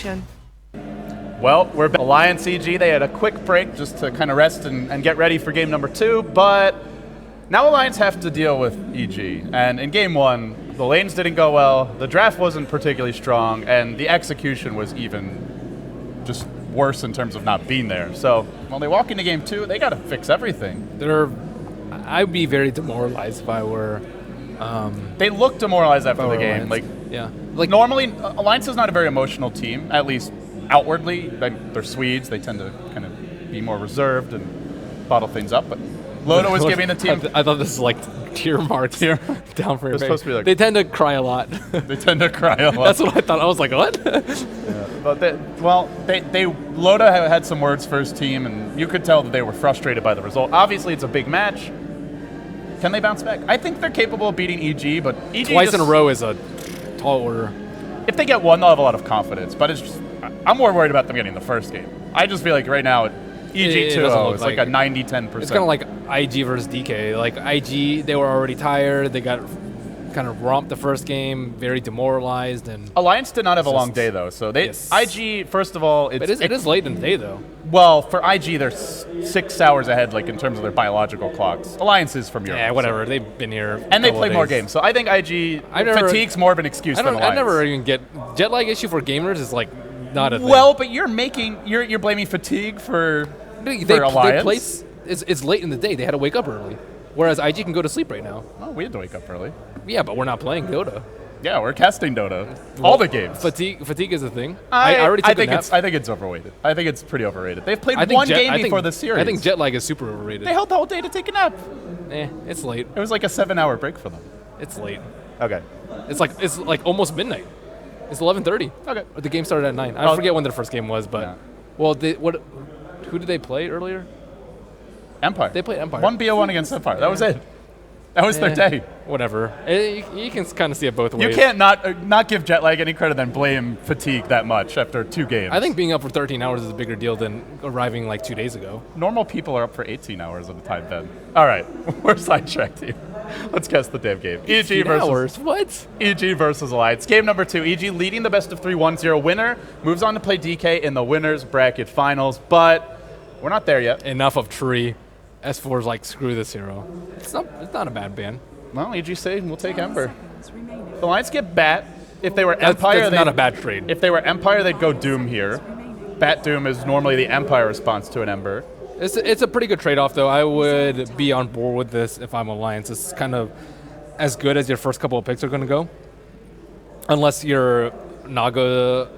Domination. Well, we're back. Alliance EG, they had a quick break just to kind of rest and get ready for game number 2, but now Alliance have to deal with EG. And in game 1, the lanes didn't go well, the draft wasn't particularly strong, and the execution was even just worse in terms of not being there. So when they walk into game 2, they got to fix everything. I'd be very demoralized if I were. They look demoralized after the game. Normally, Alliance is not a very emotional team, at least outwardly. They're Swedes. They tend to kind of be more reserved and bottle things up. But Loda was giving the team. I thought this was like tier marks down for your face. Supposed to be like, they tend to cry a lot. They tend to cry a lot. That's what I thought. I was like, what? But Loda had some words for his team, and you could tell that they were frustrated by the result. Obviously, it's a big match. Can they bounce back? I think they're capable of beating EG, but EG twice in a row is a tall order. If they get one, they'll have a lot of confidence. But I'm more worried about them getting the first game. I just feel like right now, EG 2-0 is like a 90-10%. It's kind of like IG versus DK. Like IG, they were already tired. They got kind of romped the first game, very demoralized. And Alliance did not have a long day, though. So IG, first of all, it is late in the day, though. Well, for IG, they're 6 hours ahead, like in terms of their biological clocks. Alliance is from Europe. Yeah, whatever. So. They've been here. And they play more games. So I think IG fatigue's more of an excuse than Alliance. I never even get jet lag issue for gamers is like not a thing. Well, but you're blaming fatigue for Alliance. It's late in the day. They had to wake up early. Whereas IG can go to sleep right now. Oh, we had to wake up early. Yeah, but we're not playing Dota. Yeah, we're casting Dota. All the games. Fatigue is a thing. I think it's overrated. I think it's pretty overrated. They've played one game before the series. I think jet lag is super overrated. They held the whole day to take a nap. It's late. It was like a 7-hour break for them. It's late. Okay. It's like almost midnight. It's 11:30. Okay. The game started at 9. I forget when their first game was, but who did they play earlier? Empire. They played Empire. 1-BO1 against Empire. That was it. That was their day. Whatever. You can kind of see it both ways. You can't not give jet lag any credit than blame fatigue that much after 2 games. I think being up for 13 hours is a bigger deal than arriving like 2 days ago. Normal people are up for 18 hours at a time, Ben. All right, we're sidetracked here. Let's guess the damn game. EG versus Alliance. Game number 2. EG leading the best of 3 1-0 winner. Moves on to play DK in the winners bracket finals, but we're not there yet. Enough of Tree. S4's like, screw this hero. It's not a bad ban. Well, EG say we'll take Ember. The Alliance get Bat. If they were Empire, that's not a bad trade. If they were Empire, they'd go Doom here. Bat Doom is normally the Empire response to an Ember. It's a pretty good trade-off, though. I would be on board with this if I'm Alliance. It's kind of as good as your first couple of picks are going to go. Unless your Naga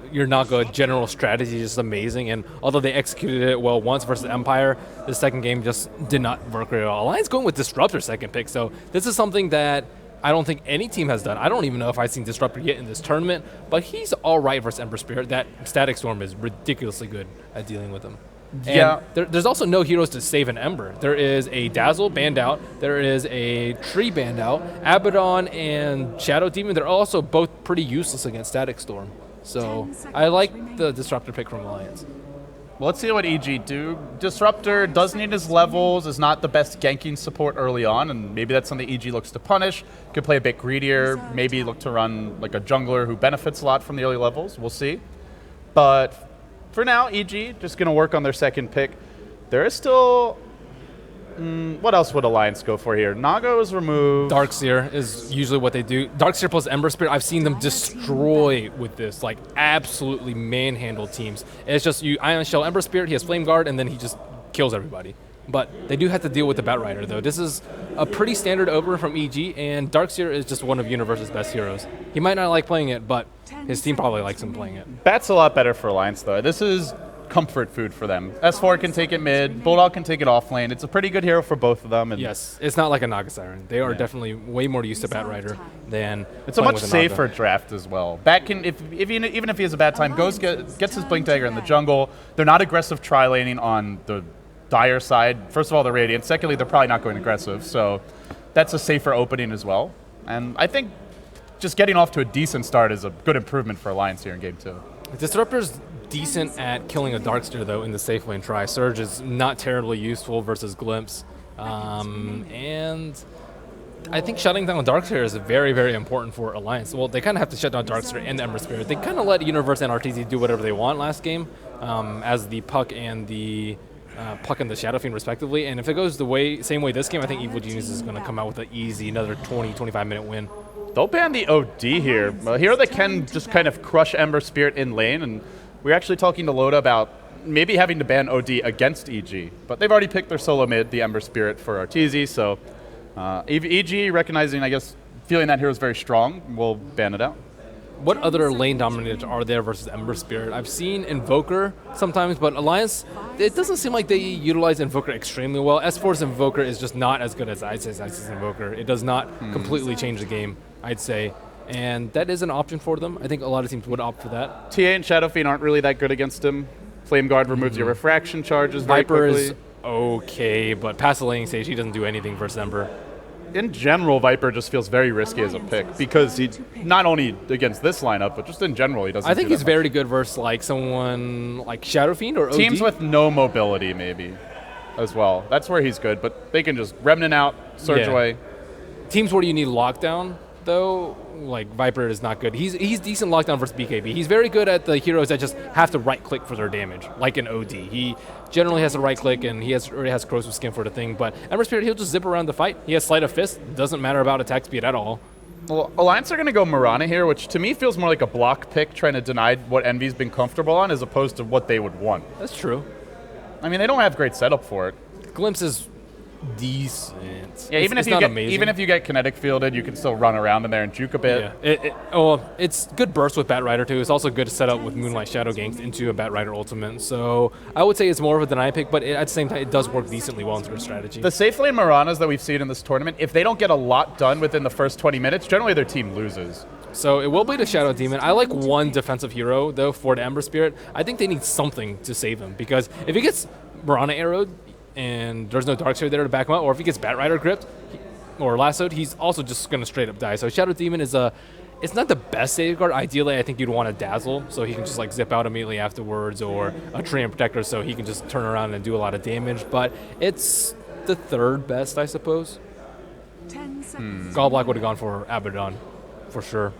general strategy is just amazing, and although they executed it well once versus Empire, the second game just did not work very well. Alliance going with Disruptor second pick, so this is something that I don't think any team has done. I don't even know if I've seen Disruptor yet in this tournament, but he's all right versus Ember Spirit. That Static Storm is ridiculously good at dealing with him. Yeah. And there's also no heroes to save an Ember. There is a Dazzle banned out. There is a Tree banned out. Abaddon and Shadow Demon, they're also both pretty useless against Static Storm. So I like the Disruptor pick from Alliance. Well, let's see what EG do. Disruptor does need his levels, is not the best ganking support early on, and maybe that's something EG looks to punish. Could play a bit greedier, maybe look to run like a jungler who benefits a lot from the early levels. We'll see. But for now, EG just going to work on their second pick. There is still... what else would Alliance go for here? Naga is removed. Darkseer is usually what they do. Darkseer plus Ember Spirit, I've seen them destroy with this, like absolutely manhandle teams. It's just you Ion Shell Ember Spirit, he has Flame Guard, and then he just kills everybody. But they do have to deal with the Batrider, though. This is a pretty standard over from EG, and Darkseer is just one of Universe's best heroes. He might not like playing it, but his team probably likes him playing it. Bat's a lot better for Alliance, though. This is comfort food for them. S4 can take it mid, Bulldog can take it off lane. It's a pretty good hero for both of them. And yes, it's not like a Naga Siren. They are definitely way more used to Batrider than it's a much safer draft as well. Bat can, even if he has a bad time, gets his Blink Dagger in the jungle. They're not aggressive tri-laning on the Dire side. First of all, the Radiant. Secondly, they're probably not going aggressive, so that's a safer opening as well. And I think just getting off to a decent start is a good improvement for Alliance here in Game 2. Disruptor's decent at killing a Darkster, though, in the safe lane try. Surge is not terribly useful versus Glimpse. And I think shutting down Darkseer is very, very important for Alliance. Well, they kind of have to shut down Darkseer and the Ember Spirit. They kind of let Universe and RTZ do whatever they want last game, as the Puck and the Shadow Fiend respectively. And if it goes the same way this game, I think Evil Genius is going to come out with an easy another 20, 25-minute win. They'll ban the OD here. A hero that can just kind of crush Ember Spirit in lane, and we're actually talking to Loda about maybe having to ban OD against EG, but they've already picked their solo mid, the Ember Spirit, for RTZ, so EG, recognizing, I guess, feeling that hero is very strong, will ban it out. What other lane dominators are there versus Ember Spirit? I've seen Invoker sometimes, but Alliance, it doesn't seem like they utilize Invoker extremely well. S4's Invoker is just not as good as Ice's Invoker. It does not completely change the game, I'd say. And that is an option for them. I think a lot of teams would opt for that. TA and Shadow Fiend aren't really that good against him. Flame Guard removes your refraction charges very Viper quickly. is okay, but past the laning stage, he doesn't do anything versus Ember. In general, Viper just feels very risky as a pick because he, not only against this lineup, but just in general, he doesn't. I think do he's that much. very good versus like someone like Shadow Fiend or OD. Teams with no mobility, maybe, as well. That's where he's good, but they can just Remnant out, Surge away. Teams where you need lockdown, though, like Viper is not good. He's decent lockdown versus BKB. He's very good at the heroes that just have to right-click for their damage, like an OD. He generally has to right-click, and he already has corrosive skin for the thing, but Ember Spirit, he'll just zip around the fight. He has Sleight of Fist. Doesn't matter about attack speed at all. Well, Alliance are going to go Mirana here, which to me feels more like a block pick, trying to deny what Envy's been comfortable on, as opposed to what they would want. That's true. I mean, they don't have great setup for it. Glimpse is decent. Yeah, even it's if you not get amazing. even if you get kinetic fielded, you can still run around in there and juke a bit. Yeah, it's good burst with Bat Rider too. It's also good to set up with Moonlight Shadow ganks into a Bat Rider ultimate. So I would say it's more of a deny pick, but at the same time, it does work decently well into their strategy. The safe lane Miranas that we've seen in this tournament, if they don't get a lot done within the first 20 minutes, generally their team loses. So it will be the Shadow Demon. I like one defensive hero though for the Ember Spirit. I think they need something to save him, because if he gets Mirana arrowed and there's no Darkseer there to back him up, or if he gets Bat Rider gripped or lassoed, he's also just going to straight up die. So Shadow Demon is it's not the best safeguard. Ideally, I think you'd want a Dazzle, so he can just like zip out immediately afterwards, or a Treant Protector, so he can just turn around and do a lot of damage. But it's the third best, I suppose. 10 seconds. Gallblock would have gone for Abaddon, for sure.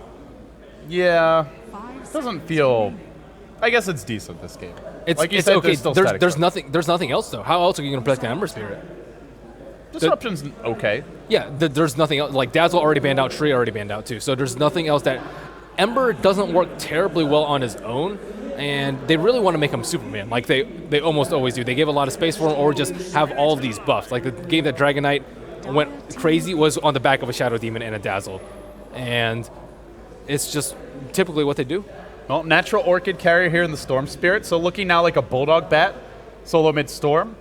Yeah, it doesn't feel. I guess it's decent this game. It's, like you it's said, okay. still There's static stuff. nothing else though. How else are you going to protect the Ember Spirit? Disruption's okay. Yeah, there's nothing else. Like Dazzle already banned out, Tree already banned out too. So there's nothing else that Ember doesn't work terribly well on his own, and they really want to make him Superman. Like they almost always do. They give a lot of space for him, or just have all of these buffs. Like the game that Dragon Knight went crazy was on the back of a Shadow Demon and a Dazzle, and it's just typically what they do. Well, natural Orchid carrier here in the Storm Spirit, so looking now like a Bulldog Bat, solo mid-storm.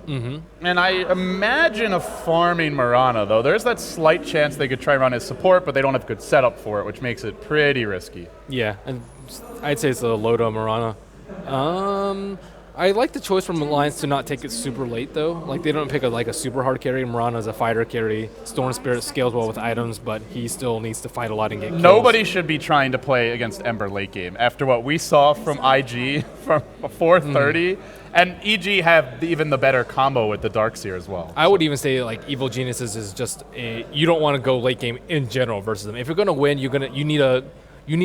And I imagine a farming Mirana, though. There's that slight chance they could try and run his support, but they don't have good setup for it, which makes it pretty risky. Yeah, and I'd say it's a Loda Mirana. I like the choice from Alliance to not take it super late, though. Like, they don't pick a super hard carry. Mirana's a fighter carry. Storm Spirit scales well with items, but he still needs to fight a lot and get kills. Nobody should be trying to play against Ember late game after what we saw from IG from 430. And EG have even the better combo with the Darkseer as well. I would even say like Evil Geniuses is just you don't want to go late game in general versus them. If you're gonna win, you need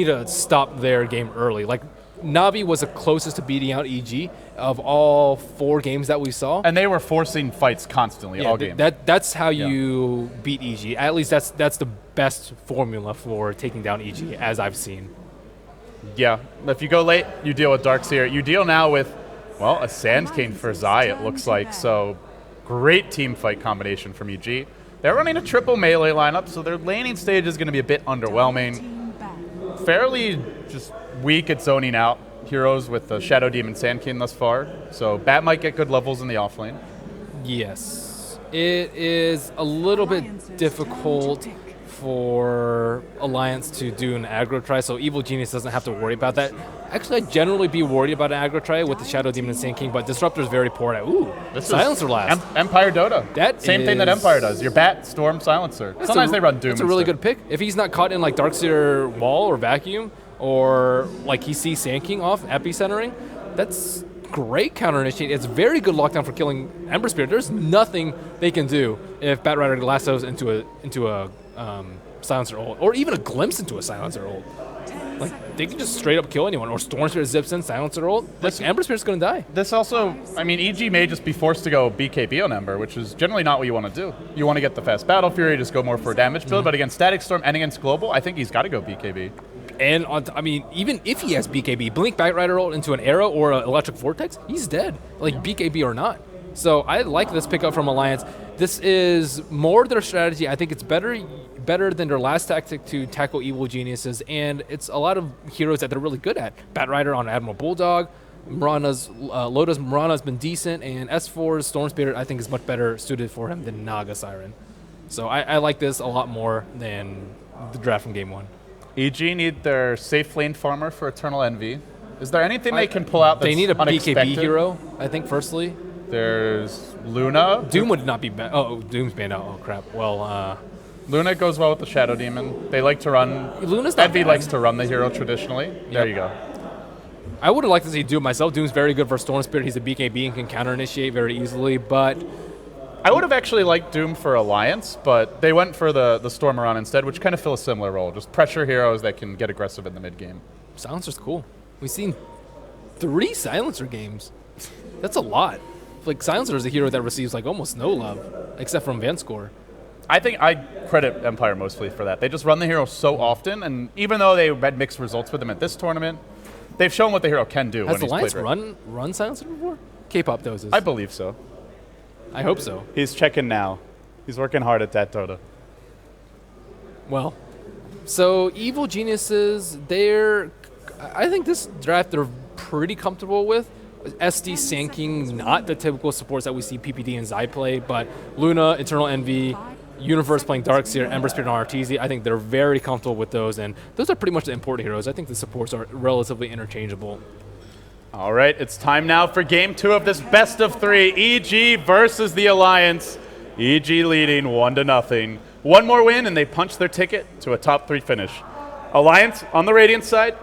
to stop their game early. Like Navi was the closest to beating out EG of all 4 games that we saw. And they were forcing fights constantly all game. That's how you beat EG. At least that's the best formula for taking down EG as I've seen. Yeah, if you go late, you deal with Darkseer. You deal now with, well, a Sand King for Zai, it looks like. So great team fight combination from EG. They're running a triple melee lineup, so their laning stage is going to be a bit underwhelming. Fairly just weak at zoning out heroes with the Shadow Demon Sand King thus far. So Bat might get good levels in the offlane. Yes. It is a little bit difficult for Alliance to do an aggro try, so Evil Genius doesn't have to worry about that. Actually, I'd generally be worried about an aggro try with the Shadow Demon and Sand King, but Disruptor is very poor at This Silencer is last. Empire Dota. Same thing that is- Empire does. Your Bat, Storm, Silencer. Sometimes they run Doom. That's a really instead. good pick. If he's not caught in like Darkseer Wall or Vacuum, or like he sees Sand King off epicentering, that's great counter initiate. It's very good lockdown for killing Ember Spirit. There's nothing they can do if Batrider lassos into a silencer ult, or even a glimpse into a silencer ult. Like, they can just straight up kill anyone, or Storm Spirit zips in, silencer ult. Like, Ember Spirit's gonna die. This also, I mean, EG may just be forced to go BKB on Ember, which is generally not what you want to do. You want to get the fast Battle Fury, just go more for a damage build, but against Static Storm and against Global, I think he's got to go BKB. And, I mean, even if he has BKB, Blink Batrider ult into an arrow or an Electric Vortex, he's dead, like BKB or not. So I like this pickup from Alliance. This is more their strategy. I think it's better than their last tactic to tackle evil geniuses, and it's a lot of heroes that they're really good at. Batrider on Admiral Bulldog, Loda's Mirana's been decent, and S4's Storm Spirit I think is much better suited for him than Naga Siren. So I like this a lot more than the draft from game 1. EG need their safe lane farmer for Eternal Envy. Is there anything they can pull out that's They need a unexpected? BKB hero, I think, firstly. There's Luna. Doom would not be bad. Oh, Doom's banned out. Oh, crap. Well, Luna goes well with the Shadow Demon. They like to run. Luna's not Envy bad. likes to run the hero traditionally. There you go. I would have liked to see Doom myself. Doom's very good for Storm Spirit. He's a BKB and can counter initiate very easily, but I would have actually liked Doom for Alliance, but they went for the Stormeron instead, which kind of fill a similar role. Just pressure heroes that can get aggressive in the mid game. Silencer's cool. We've seen 3 Silencer games. That's a lot. Like, Silencer is a hero that receives like almost no love, except from Vanscore. I think I credit Empire mostly for that. They just run the hero so often, and even though they had mixed results with him at this tournament, they've shown what the hero can do. Has when he's Alliance played right. run Silencer before? K-pop doses. I believe so. I hope so. He's checking now. He's working hard at that, Dota. Well, so Evil Geniuses, I think this draft they're pretty comfortable with. SD Sanking, not the typical supports that we see PPD and Zai play, but Luna, Eternal Envy, Universe playing Darkseer, Ember Spirit, and Arteezy. I think they're very comfortable with those, and those are pretty much the important heroes. I think the supports are relatively interchangeable. All right, it's time now for game 2 of this best of 3. EG versus the Alliance. EG leading 1-0. One more win, and they punch their ticket to a top 3 finish. Alliance on the Radiant side.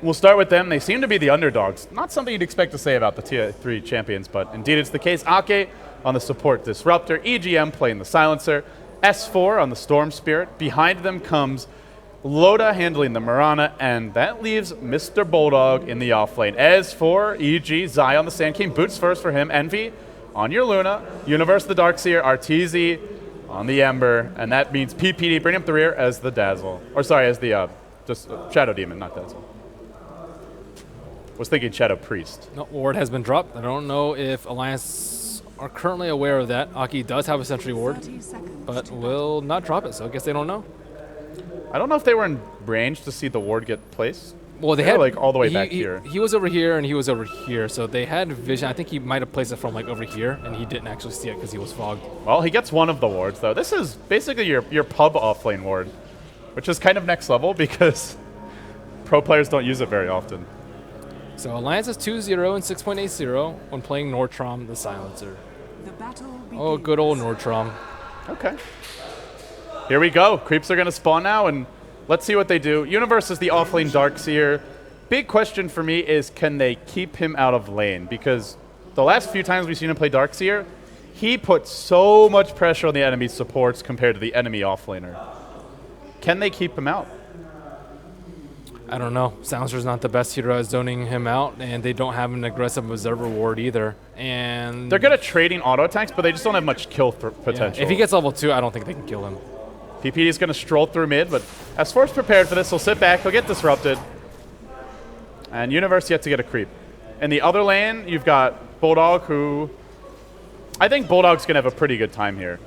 We'll start with them. They seem to be the underdogs. Not something you'd expect to say about the Tier 3 champions, but indeed it's the case. Ake on the support Disruptor, EGM playing the Silencer, S4 on the Storm Spirit. Behind them comes Loda handling the Mirana, and that leaves Mr. Bulldog in the offlane. As for EG, Zai on the Sand King, boots first for him. Envy on your Luna, Universe the Darkseer, Arteezy on the Ember, and that means PPD bring up the rear as the Dazzle. Or sorry, as the just Shadow Demon, not Dazzle. Was thinking Shadow Priest. No, ward has been dropped. I don't know if Alliance are currently aware of that. Aki does have a sentry ward, but will not drop it, so I guess they don't know. I don't know if they were in range to see the ward get placed. Well, they They're had like all the way back here. He was over here and he was over here, so they had vision. I think he might have placed it from like over here, and he didn't actually see it because he was fogged. Well, he gets one of the wards though. This is basically your pub offlane ward, which is kind of next level because pro players don't use it very often. So Alliance is 2-0 and 6.80 when playing Nordstrom the Silencer. Oh, good old Nordstrom. Okay. Here we go. Creeps are going to spawn now, and let's see what they do. Universe is the offlane Darkseer. Big question for me is, can they keep him out of lane? Because the last few times we've seen him play Darkseer, he puts so much pressure on the enemy supports compared to the enemy offlaner. Can they keep him out? I don't know. Silencer's not the best hero at zoning him out, and they don't have an aggressive Observer ward either. And they're good at trading auto attacks, but they just don't have much kill potential. Yeah. If he gets level 2, I don't think they can kill him. PPD is going to stroll through mid, but S4's prepared for this. He'll sit back. He'll get disrupted. And Universe yet to get a creep. In the other lane, you've got Bulldog, who I think Bulldog's going to have a pretty good time here.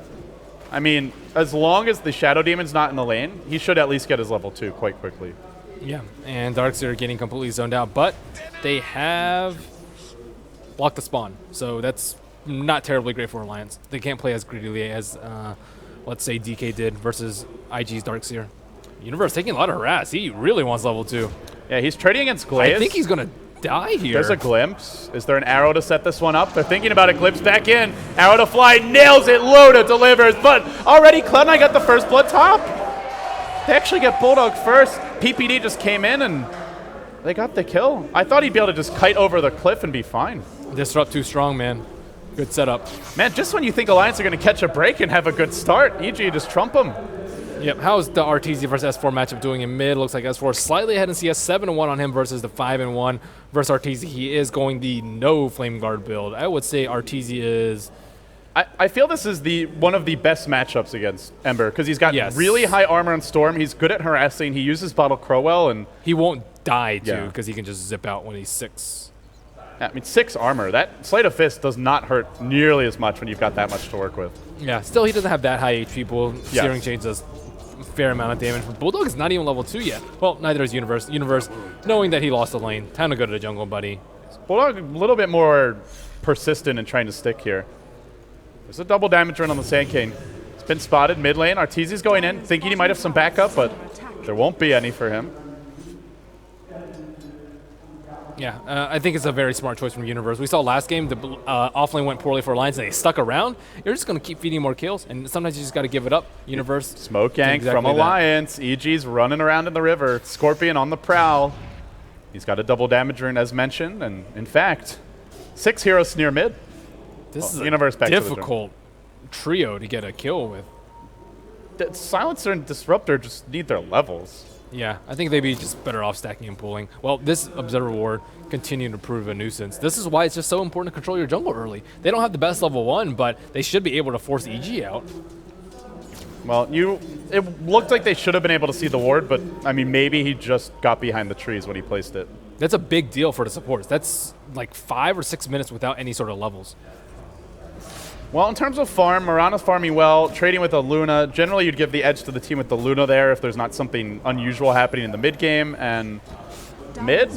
I mean, as long as the Shadow Demon's not in the lane, he should at least get his level 2 quite quickly. Yeah, and Darkseer are getting completely zoned out, but they have blocked the spawn, so that's not terribly great for Alliance. They can't play as greedily as, let's say, DK did versus IG's Darkseer. Universe taking a lot of harass. He really wants level 2. Yeah, he's trading against Glaze. I think he's going to die here. There's a glimpse. Is there an arrow to set this one up? They're thinking about it. Glimpse back in. Arrow to fly. Nails it. Loda delivers. But already Cloud9 got the first blood top. They actually get Bulldog first. PPD just came in and They got the kill. I thought he'd be able to just kite over the cliff and be fine. Disrupt too strong, man. Good setup. Man, just when you think Alliance are going to catch a break and have a good start, EG just trump them. Yep, how's the RTZ versus S4 matchup doing in mid? Looks like S4 slightly ahead in CS, 7-1 on him versus the 5-1 versus RTZ. He is going the no Flame Guard build. I would say RTZ is... I feel this is one of the best matchups against Ember because he's got really high armor on Storm. He's good at harassing. He uses Bottle Crow well, and he won't die too because he can just zip out when he's 6. Yeah, I mean, 6 armor. That Sleight of Fist does not hurt nearly as much when you've got that much to work with. Yeah, still he doesn't have that high HP pool. Searing Chains does a fair amount of damage. But Bulldog is not even level 2 yet. Well, neither is Universe. Universe, knowing that he lost the lane, time to go to the jungle, buddy. Bulldog a little bit more persistent in trying to stick here. There's a double damage run on the Sand King. It's been spotted mid lane. Arteezy's going in, thinking he might have some backup, but there won't be any for him. Yeah, I think it's a very smart choice from Universe. We saw last game, the offlane went poorly for Alliance, and they stuck around. You're just going to keep feeding more kills, and sometimes you just got to give it up. Universe. Smoke gank from Alliance. EG's running around in the river. Scorpion on the prowl. He's got a double damage rune, as mentioned, and in fact, 6 heroes near mid. This is Universe a difficult trio to get a kill with. Silencer and Disruptor just need their levels. Yeah, I think they'd be just better off stacking and pulling. Well, this Observer Ward continued to prove a nuisance. This is why it's just so important to control your jungle early. They don't have the best level 1, but they should be able to force EG out. Well, it looked like they should have been able to see the ward, but I mean, maybe he just got behind the trees when he placed it. That's a big deal for the supports. That's like 5 or 6 minutes without any sort of levels. Well, in terms of farm, Mirana's farming well, trading with a Luna. Generally, you'd give the edge to the team with the Luna there if there's not something unusual happening in the mid game. And mid,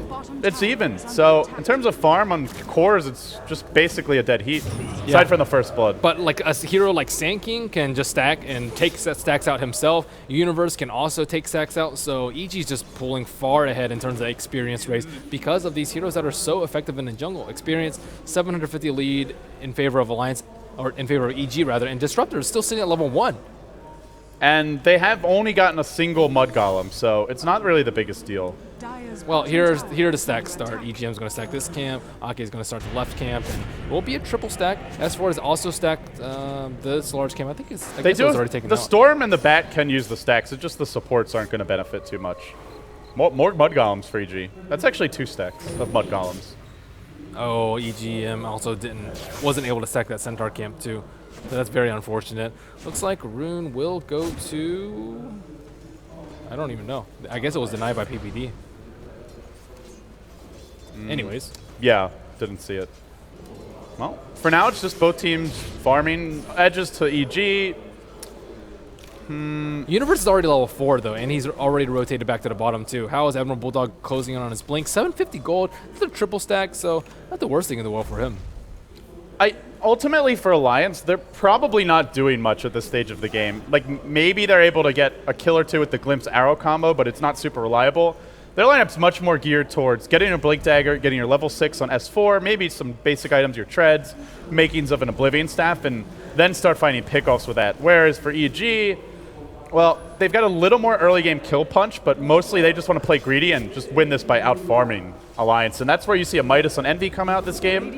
it's even. So in terms of farm on cores, it's just basically a dead heat, aside from the first blood. But like a hero like Sand King can just stack and take stacks out himself. Universe can also take stacks out. So EG's just pulling far ahead in terms of experience race because of these heroes that are so effective in the jungle. Experience, 750 lead in favor of Alliance. Or in favor of EG, rather, and Disruptor is still sitting at level 1. And they have only gotten a single Mud Golem, so it's not really the biggest deal. Well, here the stacks start. EGM's going to stack this camp. Ake is going to start the left camp. And it will be a triple stack. S4 is also stacked this large camp. I think it's already taken the out. Storm and the Bat can use the stacks. It's just the supports aren't going to benefit too much. More Mud Golems for EG. That's actually 2 stacks of Mud Golems. Oh, EGM also wasn't able to stack that Centaur camp too. So that's very unfortunate. Looks like Rune will go to... I don't even know. I guess it was denied by PPD. Anyways. Yeah, didn't see it. Well, for now it's just both teams farming edges to EG. Universe is already level 4 though, and he's already rotated back to the bottom too. How is Admiral Bulldog closing in on his blink? 750 gold. It's a triple stack, so not the worst thing in the world for him. Ultimately for Alliance, they're probably not doing much at this stage of the game. Like maybe they're able to get a kill or 2 with the Glimpse arrow combo, but it's not super reliable. Their lineup's much more geared towards getting a Blink Dagger, getting your level 6 on S4, maybe some basic items, your treads, makings of an Oblivion Staff, and then start finding pickoffs with that. Whereas for EG, well, they've got a little more early game kill punch, but mostly they just want to play greedy and just win this by out-farming Alliance. And that's where you see a Midas on Envy come out this game.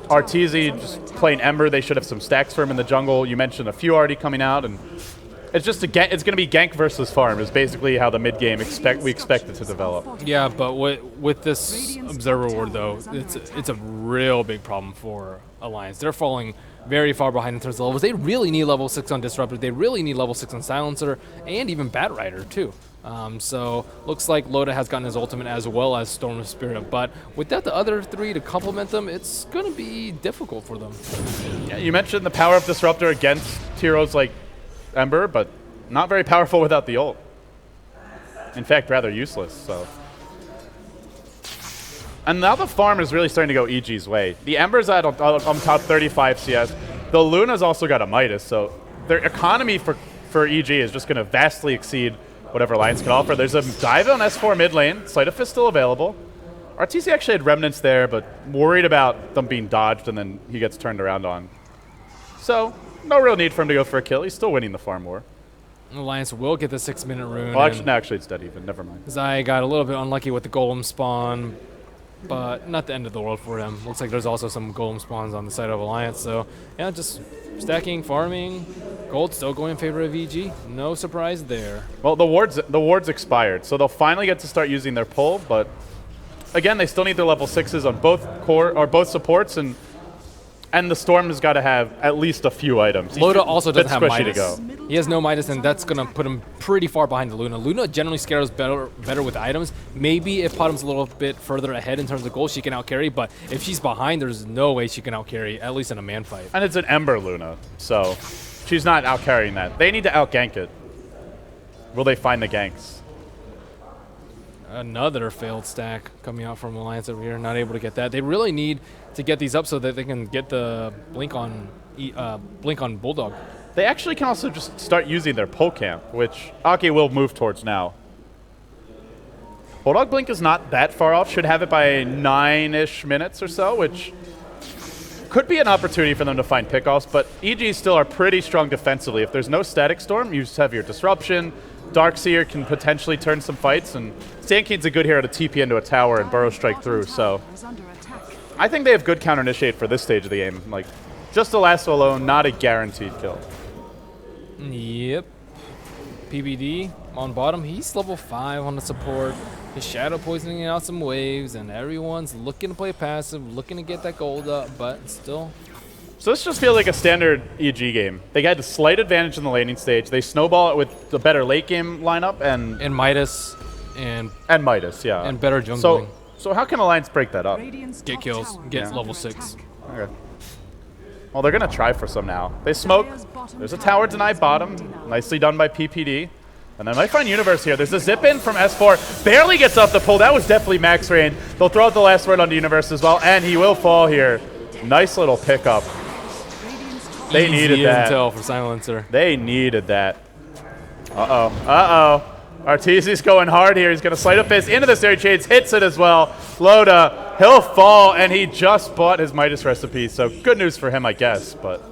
Arteezy just playing Ember. They should have some stacks for him in the jungle. You mentioned a few already coming out, and it's just it's going to be gank versus farm is basically how the mid game we expect it to develop. Yeah, but with this Observer Ward though, it's a real big problem for Alliance. They're falling very far behind in terms of levels. They really need level 6 on Disruptor. They really need level 6 on Silencer, and even Bat Rider too. So looks like Loda has gotten his ultimate as well as Storm of Spirit, but without the other 3 to complement them, it's going to be difficult for them. Yeah, you mentioned the power of Disruptor against heroes like Ember, but not very powerful without the ult. In fact, rather useless. So. And now the farm is really starting to go EG's way. The Ember's at on top 35 CS. The Luna's also got a Midas, so their economy for EG is just going to vastly exceed whatever Alliance can offer. There's a dive on S4 mid lane. Sleight of Fist still available. RTC actually had Remnants there, but worried about them being dodged, and then he gets turned around on. So, no real need for him to go for a kill. He's still winning the farm war. Alliance will get the 6-minute rune. Well, actually, it's dead even. Never mind. Zai got a little bit unlucky with the golem spawn, but not the end of the world for him. Looks like there's also some golem spawns on the side of Alliance. So, yeah, just stacking, farming. Gold still going in favor of EG. No surprise there. Well, the wards expired, so they'll finally get to start using their pull. But again, they still need their level 6s on both core or both supports, and the Storm has got to have at least a few items. Loda also doesn't have squishy Midas. to go. He has no Midas, and that's going to put him pretty far behind the Luna. Luna generally scares better with items. Maybe if Bottom's a little bit further ahead in terms of goals, she can outcarry, but if she's behind, there's no way she can outcarry, at least in a man fight. And it's an Ember Luna, so she's not outcarrying that. They need to outgank it. Will they find the ganks? Another failed stack coming out from Alliance over here. Not able to get that. They really need to get these up so that they can get the blink on Bulldog. They actually can also just start using their pull camp, which Aki will move towards now. Bulldog blink is not that far off. Should have it by 9-ish minutes or so, which could be an opportunity for them to find pickoffs, but EG still are pretty strong defensively. If there's no Static Storm, you just have your Disruption. Darkseer can potentially turn some fights, and Sand King's a good hero to TP into a tower and Burrow Strike through, so I think they have good counter initiate for this stage of the game. Like, just the lasso alone, not a guaranteed kill. Yep. PBD on bottom. He's level 5 on the support. His Shadow poisoning out some waves, and everyone's looking to play passive, looking to get that gold up, but still. So this just feels like a standard EG game. They had a slight advantage in the laning stage. They snowball it with the better late game lineup and Midas and Midas, yeah. And better jungling. So how can Alliance break that up? Get kills, get level 6. Okay. Well, they're going to try for some now. They smoke. There's a tower denied bottom. Nicely done by PPD. And they might find Universe here. There's a zip in from S4. Barely gets off the pull. That was definitely max range. They'll throw out the last word onto Universe as well, and he will fall here. Nice little pickup. They needed that. Intel for Silencer. They needed that. Uh-oh. Uh-oh. Arteezy's going hard here. He's going to slide up his into the Series Shades, hits it as well. Loda, he'll fall, and he just bought his Midas recipe, so good news for him, I guess. But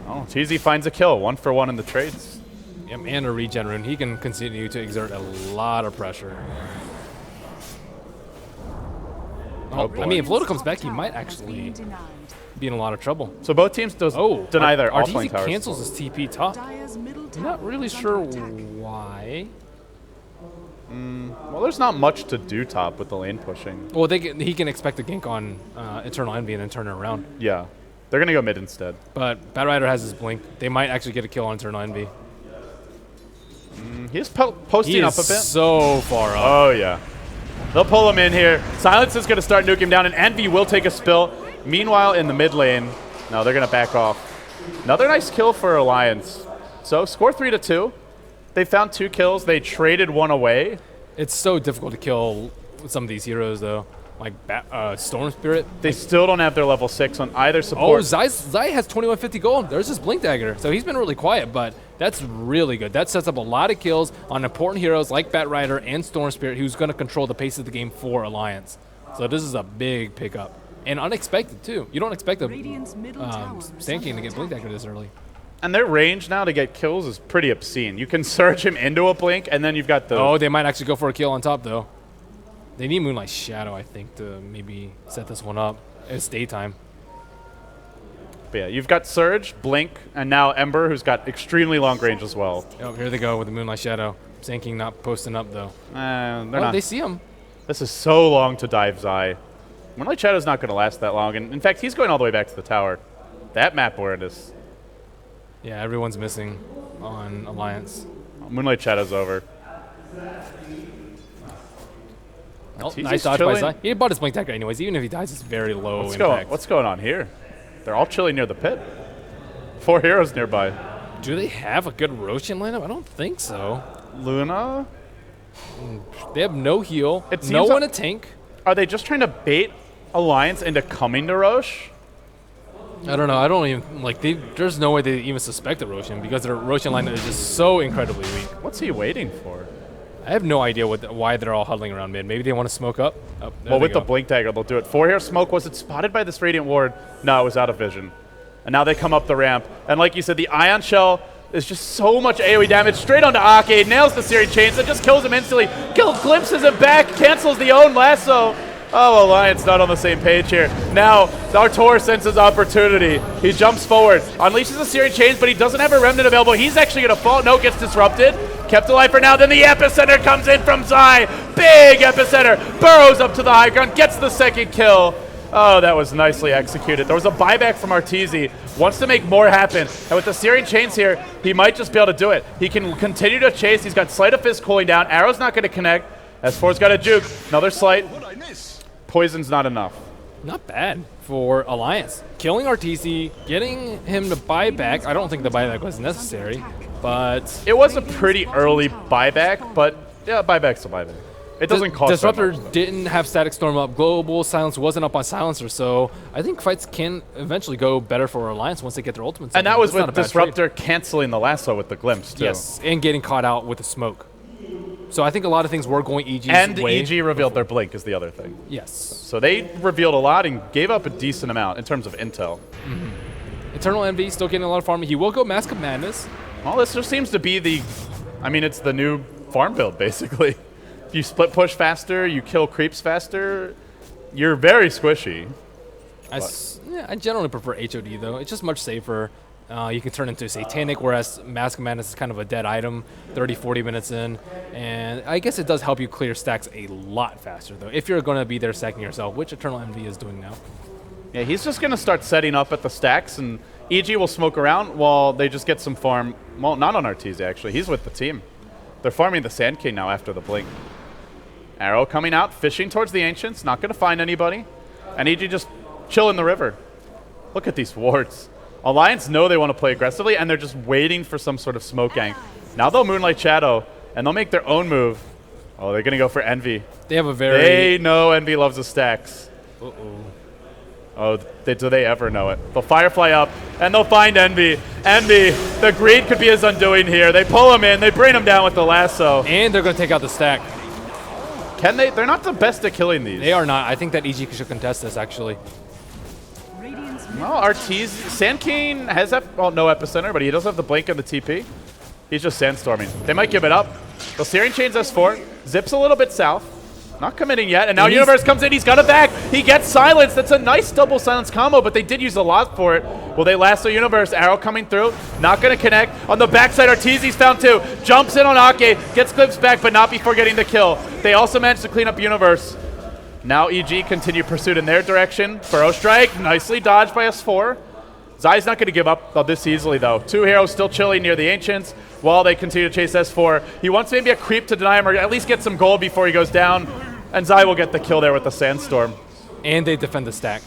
Arteezy finds a kill, 1-for-1 in the trades. Yep, and a regen rune. He can continue to exert a lot of pressure. Oh, I mean, if Loda comes back, he might actually be in a lot of trouble. So both teams deny their offlane towers. Cancels his TP top. I'm not really sure why. Well, there's not much to do top with the lane pushing. Well, he can expect a gank on Eternal Envy and then turn it around. Yeah. They're going to go mid instead. But Bat Rider has his blink. They might actually get a kill on Eternal Envy. He's posting up a bit. So far up. Oh, yeah. They'll pull him in here. Silence is going to start nuking him down, and Envy will take a spill. Meanwhile, in the mid lane, no, they're going to back off. Another nice kill for Alliance. So, score 3-2. They found 2 kills. They traded 1 away. It's so difficult to kill some of these heroes, though. Like Storm Spirit. They still don't have their level 6 on either support. Oh, Zai has 2150 gold. There's his Blink Dagger. So he's been really quiet, but that's really good. That sets up a lot of kills on important heroes like Bat Rider and Storm Spirit, who's going to control the pace of the game for Alliance. So this is a big pickup. And unexpected, too. You don't expect a Sand King to get Blink Dagger this early. And their range now to get kills is pretty obscene. You can surge him into a blink, and then you've got the... Oh, they might actually go for a kill on top, though. They need Moonlight Shadow, I think, to maybe set this one up. It's daytime. But yeah, you've got Surge, Blink, and now Ember, who's got extremely long range as well. Oh, here they go with the Moonlight Shadow. Sand King not posting up, though. They're not. They see him. This is so long to dive Zai. Moonlight Shadow's not going to last that long. And in fact, he's going all the way back to the tower. That map awareness. Yeah, everyone's missing on Alliance. Moonlight Shadow's over. Oh, nice dodge by Zai. He bought his Blink Dagger anyways. Even if he dies, it's very low impact. What's going on here? They're all chilling near the pit. 4 heroes nearby. Do they have a good Roshan lineup? I don't think so. Luna? They have no heal. No one to tank. Are they just trying to bait Alliance into coming to Rosh? I don't know. I don't even like. There's no way they even suspect a Roshan because their Roshan lineup is just so incredibly weak. What's he waiting for? I have no idea why they're all huddling around mid. Maybe they want to smoke up. Oh, well, with the Blink Dagger, they'll do it. 4 here smoke. Was it spotted by this Radiant Ward? No, it was out of vision. And now they come up the ramp. And like you said, the Ion Shell There's just so much AoE damage straight onto Ake, nails the Searing Chains, and just kills him instantly. Glimpses him back, cancels the own lasso. Oh, Alliance not on the same page here. Now, Artur senses opportunity. He jumps forward, unleashes the Searing Chains, but he doesn't have a Remnant available. He's actually going to fall. No, gets disrupted. Kept alive for now. Then the Epicenter comes in from Zai. Big Epicenter. Burrows up to the high ground. Gets the second kill. Oh, that was nicely executed. There was a buyback from Arteezy. Wants to make more happen. And with the Searing Chains here, he might just be able to do it. He can continue to chase. He's got Sleight of Fist cooling down. Arrow's not going to connect. S4's got a juke. Another Sleight. Poison's not enough. Not bad for Alliance. Killing Arteezy, getting him to buy back. I don't think the buyback was necessary, but... It was a pretty early buyback, but yeah, buyback's a buyback. It doesn't cost Disruptor that much. didn't have Static Storm up. Global Silence wasn't up on Silencer, so I think fights can eventually go better for Alliance once they get their ultimates. And that was with Disruptor canceling the lasso with the glimpse, too. Yes, and getting caught out with the smoke. So I think a lot of things were going EG's and way. EG revealed their blink is the other thing. Yes. So they revealed a lot and gave up a decent amount in terms of intel. Eternal Envy still getting a lot of farming. He will go Mask of Madness. Well, this just seems to be the... I mean, it's the new farm build, basically. You split push faster, you kill creeps faster, you're very squishy. I generally prefer HOD, though. It's just much safer. You can turn into Satanic, whereas Mask of Madness is kind of a dead item 30, 40 minutes in. And I guess it does help you clear stacks a lot faster, though, if you're going to be there stacking yourself, which Eternal Envy is doing now. Yeah, he's just going to start setting up at the stacks, and EG will smoke around while they just get some farm. Well, not on Arteezy, actually. He's with the team. They're farming the Sand King now after the blink. Arrow coming out, fishing towards the Ancients, not going to find anybody. And EG just chill in the river. Look at these wards. Alliance know they want to play aggressively, and they're just waiting for some sort of smoke gank. Now they'll Moonlight Shadow, and they'll make their own move. Oh, they're going to go for Envy. They have a very... They know Envy loves the stacks. Uh-oh. Oh, do they ever know it? They'll Firefly up, and they'll find Envy. Envy, the greed could be his undoing here. They pull him in, they bring him down with the lasso. And they're going to take out the stack. Can they? They're not the best at killing these. They are not. I think that EG should contest this, actually. Well, Arteezy, Sand King has no Epicenter, but he does have the blink and the TP. He's just Sandstorming. They might give it up. The Searing Chains S4. Zips a little bit south. Not committing yet, and now Universe comes in. He's got it back. He gets Silence. That's a nice double Silence combo, but they did use a lot for it. Will they lasso Universe? Arrow coming through. Not going to connect. On the backside, Arteezy's found two. Jumps in on Ake. Gets Clips back, but not before getting the kill. They also managed to clean up Universe. Now EG continue pursuit in their direction. Burrow Strike, nicely dodged by S4. Zai's not going to give up this easily, though. Two heroes still chilling near the Ancients while they continue to chase S4. He wants maybe a creep to deny him or at least get some gold before he goes down. And Zai will get the kill there with the Sandstorm. And they defend the stack.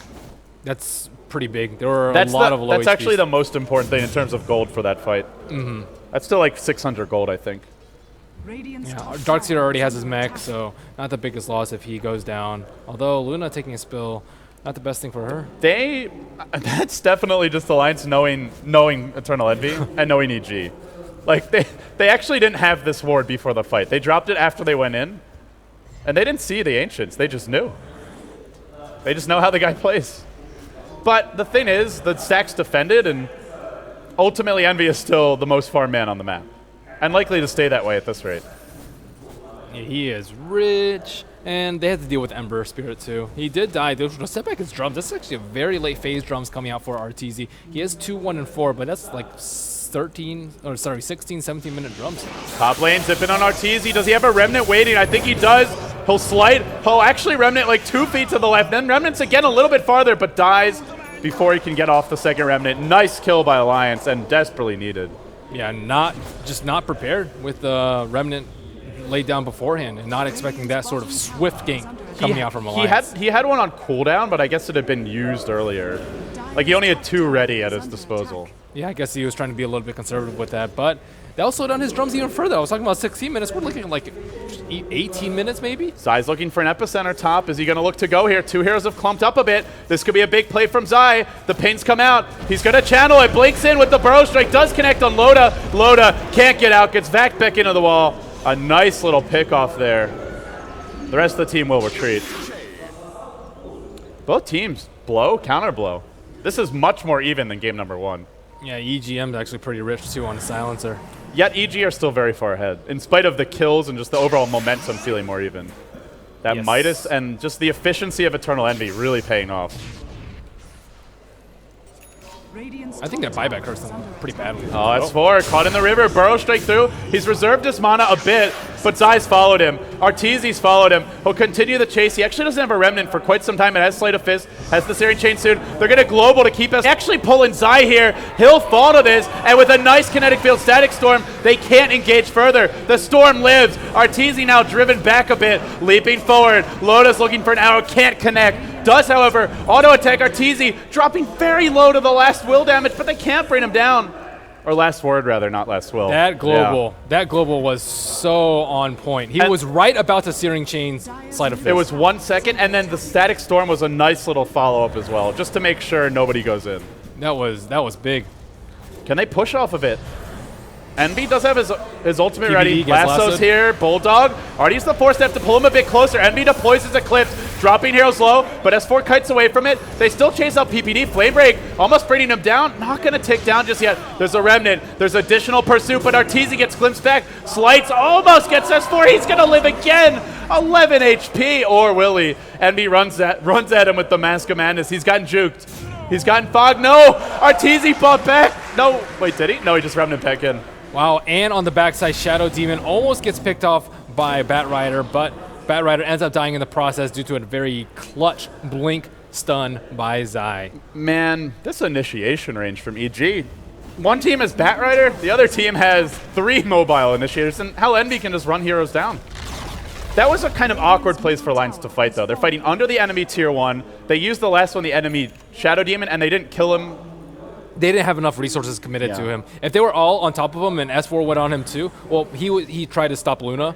That's pretty big. There were a lot of low That's HPs. actually the most important thing in terms of gold for that fight. That's still like 600 gold, I think. Yeah, Darkseer already has his mech, so not the biggest loss if he goes down. Although Luna taking a spill, not the best thing for her. That's definitely just Alliance knowing Eternal Envy and knowing EG. Like, they actually didn't have this ward before the fight. They dropped it after they went in, and they didn't see the Ancients. They just knew. They just know how the guy plays. But the thing is, the stack's defended, and ultimately Envy is still the most farm man on the map. And likely to stay that way at this rate. Yeah, he is rich, and they had to deal with Ember Spirit too. He did die. They'll set back his drums. This is actually a very late phase drums coming out for Arteezy. He has 2, 1, and 4, but that's like 16, 17 minute drums. Top lane zipping on Arteezy. Does he have a Remnant waiting? I think he does. He'll slide. He'll actually Remnant like 2 feet to the left. Then Remnant's again a little bit farther, but dies before he can get off the second Remnant. Nice kill by Alliance and desperately needed. Yeah, not prepared with the Remnant laid down beforehand and not expecting that sort of swift gank coming out from Alliance. He had one on cooldown, but I guess it had been used earlier. Like, he only had 2 ready at his disposal. Yeah, I guess he was trying to be a little bit conservative with that, but that also slowed down his drums even further. I was talking about 16 minutes. We're looking at like 18 minutes maybe? Zai's looking for an epicenter top. Is he going to look to go here? 2 heroes have clumped up a bit. This could be a big play from Zai. The pains come out. He's going to channel it. Blinks in with the Burrow Strike. Does connect on Loda. Loda can't get out. Gets back into the wall. A nice little pick off there. The rest of the team will retreat. Both teams blow, counter blow. This is much more even than game number 1. Yeah, EGM's actually pretty rich too on the silencer. Yet EG are still very far ahead. In spite of the kills and just the overall momentum feeling more even. That Yes. Midas and just the efficiency of Eternal Envy really paying off. I think that buyback hurts them pretty badly. Oh, S4 caught in the river. Burrow straight through. He's reserved his mana a bit, but Zai's followed him. Arteezy's followed him. He'll continue the chase. He actually doesn't have a Remnant for quite some time. It has Sleight of Fist, has the Searing Chain soon. They're going to global to keep us. Actually pulling Zai here. He'll fall to this, and with a nice Kinetic Field Static Storm, they can't engage further. The Storm lives. Arteezy now driven back a bit, leaping forward. Lotus looking for an arrow, can't connect. Does, however, auto-attack Arteezy, dropping very low to the last will damage, but they can't bring him down. Or last word, rather, not last will. That global was so on point. He was right about the Searing Chain Sleight of Fist. It was 1 second, and then the Static Storm was a nice little follow-up as well, just to make sure nobody goes in. That was big. Can they push off of it? Envy does have his ultimate PBD ready. gets Lasso's lassoed. here. Bulldog already used the 4-step to pull him a bit closer. Envy deploys his Eclipse, dropping heroes low, but S4 kites away from it. They still chase out PPD. Flame Break almost bringing him down. Not going to tick down just yet. There's a Remnant. There's additional pursuit, but Arteezy gets glimpsed back. Slights almost gets S4. He's going to live again. 11 HP, or will he? Envy runs at him with the Mask of Madness. He's gotten juked. He's gotten fogged. No! Arteezy fought back. No. Wait, did he? No, he just Remnant back in. Wow, and on the backside, Shadow Demon almost gets picked off by Batrider, but Batrider ends up dying in the process due to a very clutch blink stun by Zai. Man, this initiation range from EG. One team has Batrider, the other team has 3 mobile initiators, and hell, Envy can just run heroes down. That was a kind of awkward place for Lines to fight, though. They're fighting under the enemy tier 1. They used the last one, the enemy Shadow Demon, and they didn't kill him. They didn't have enough resources committed to him. If they were all on top of him and S4 went on him too, well, he tried to stop Luna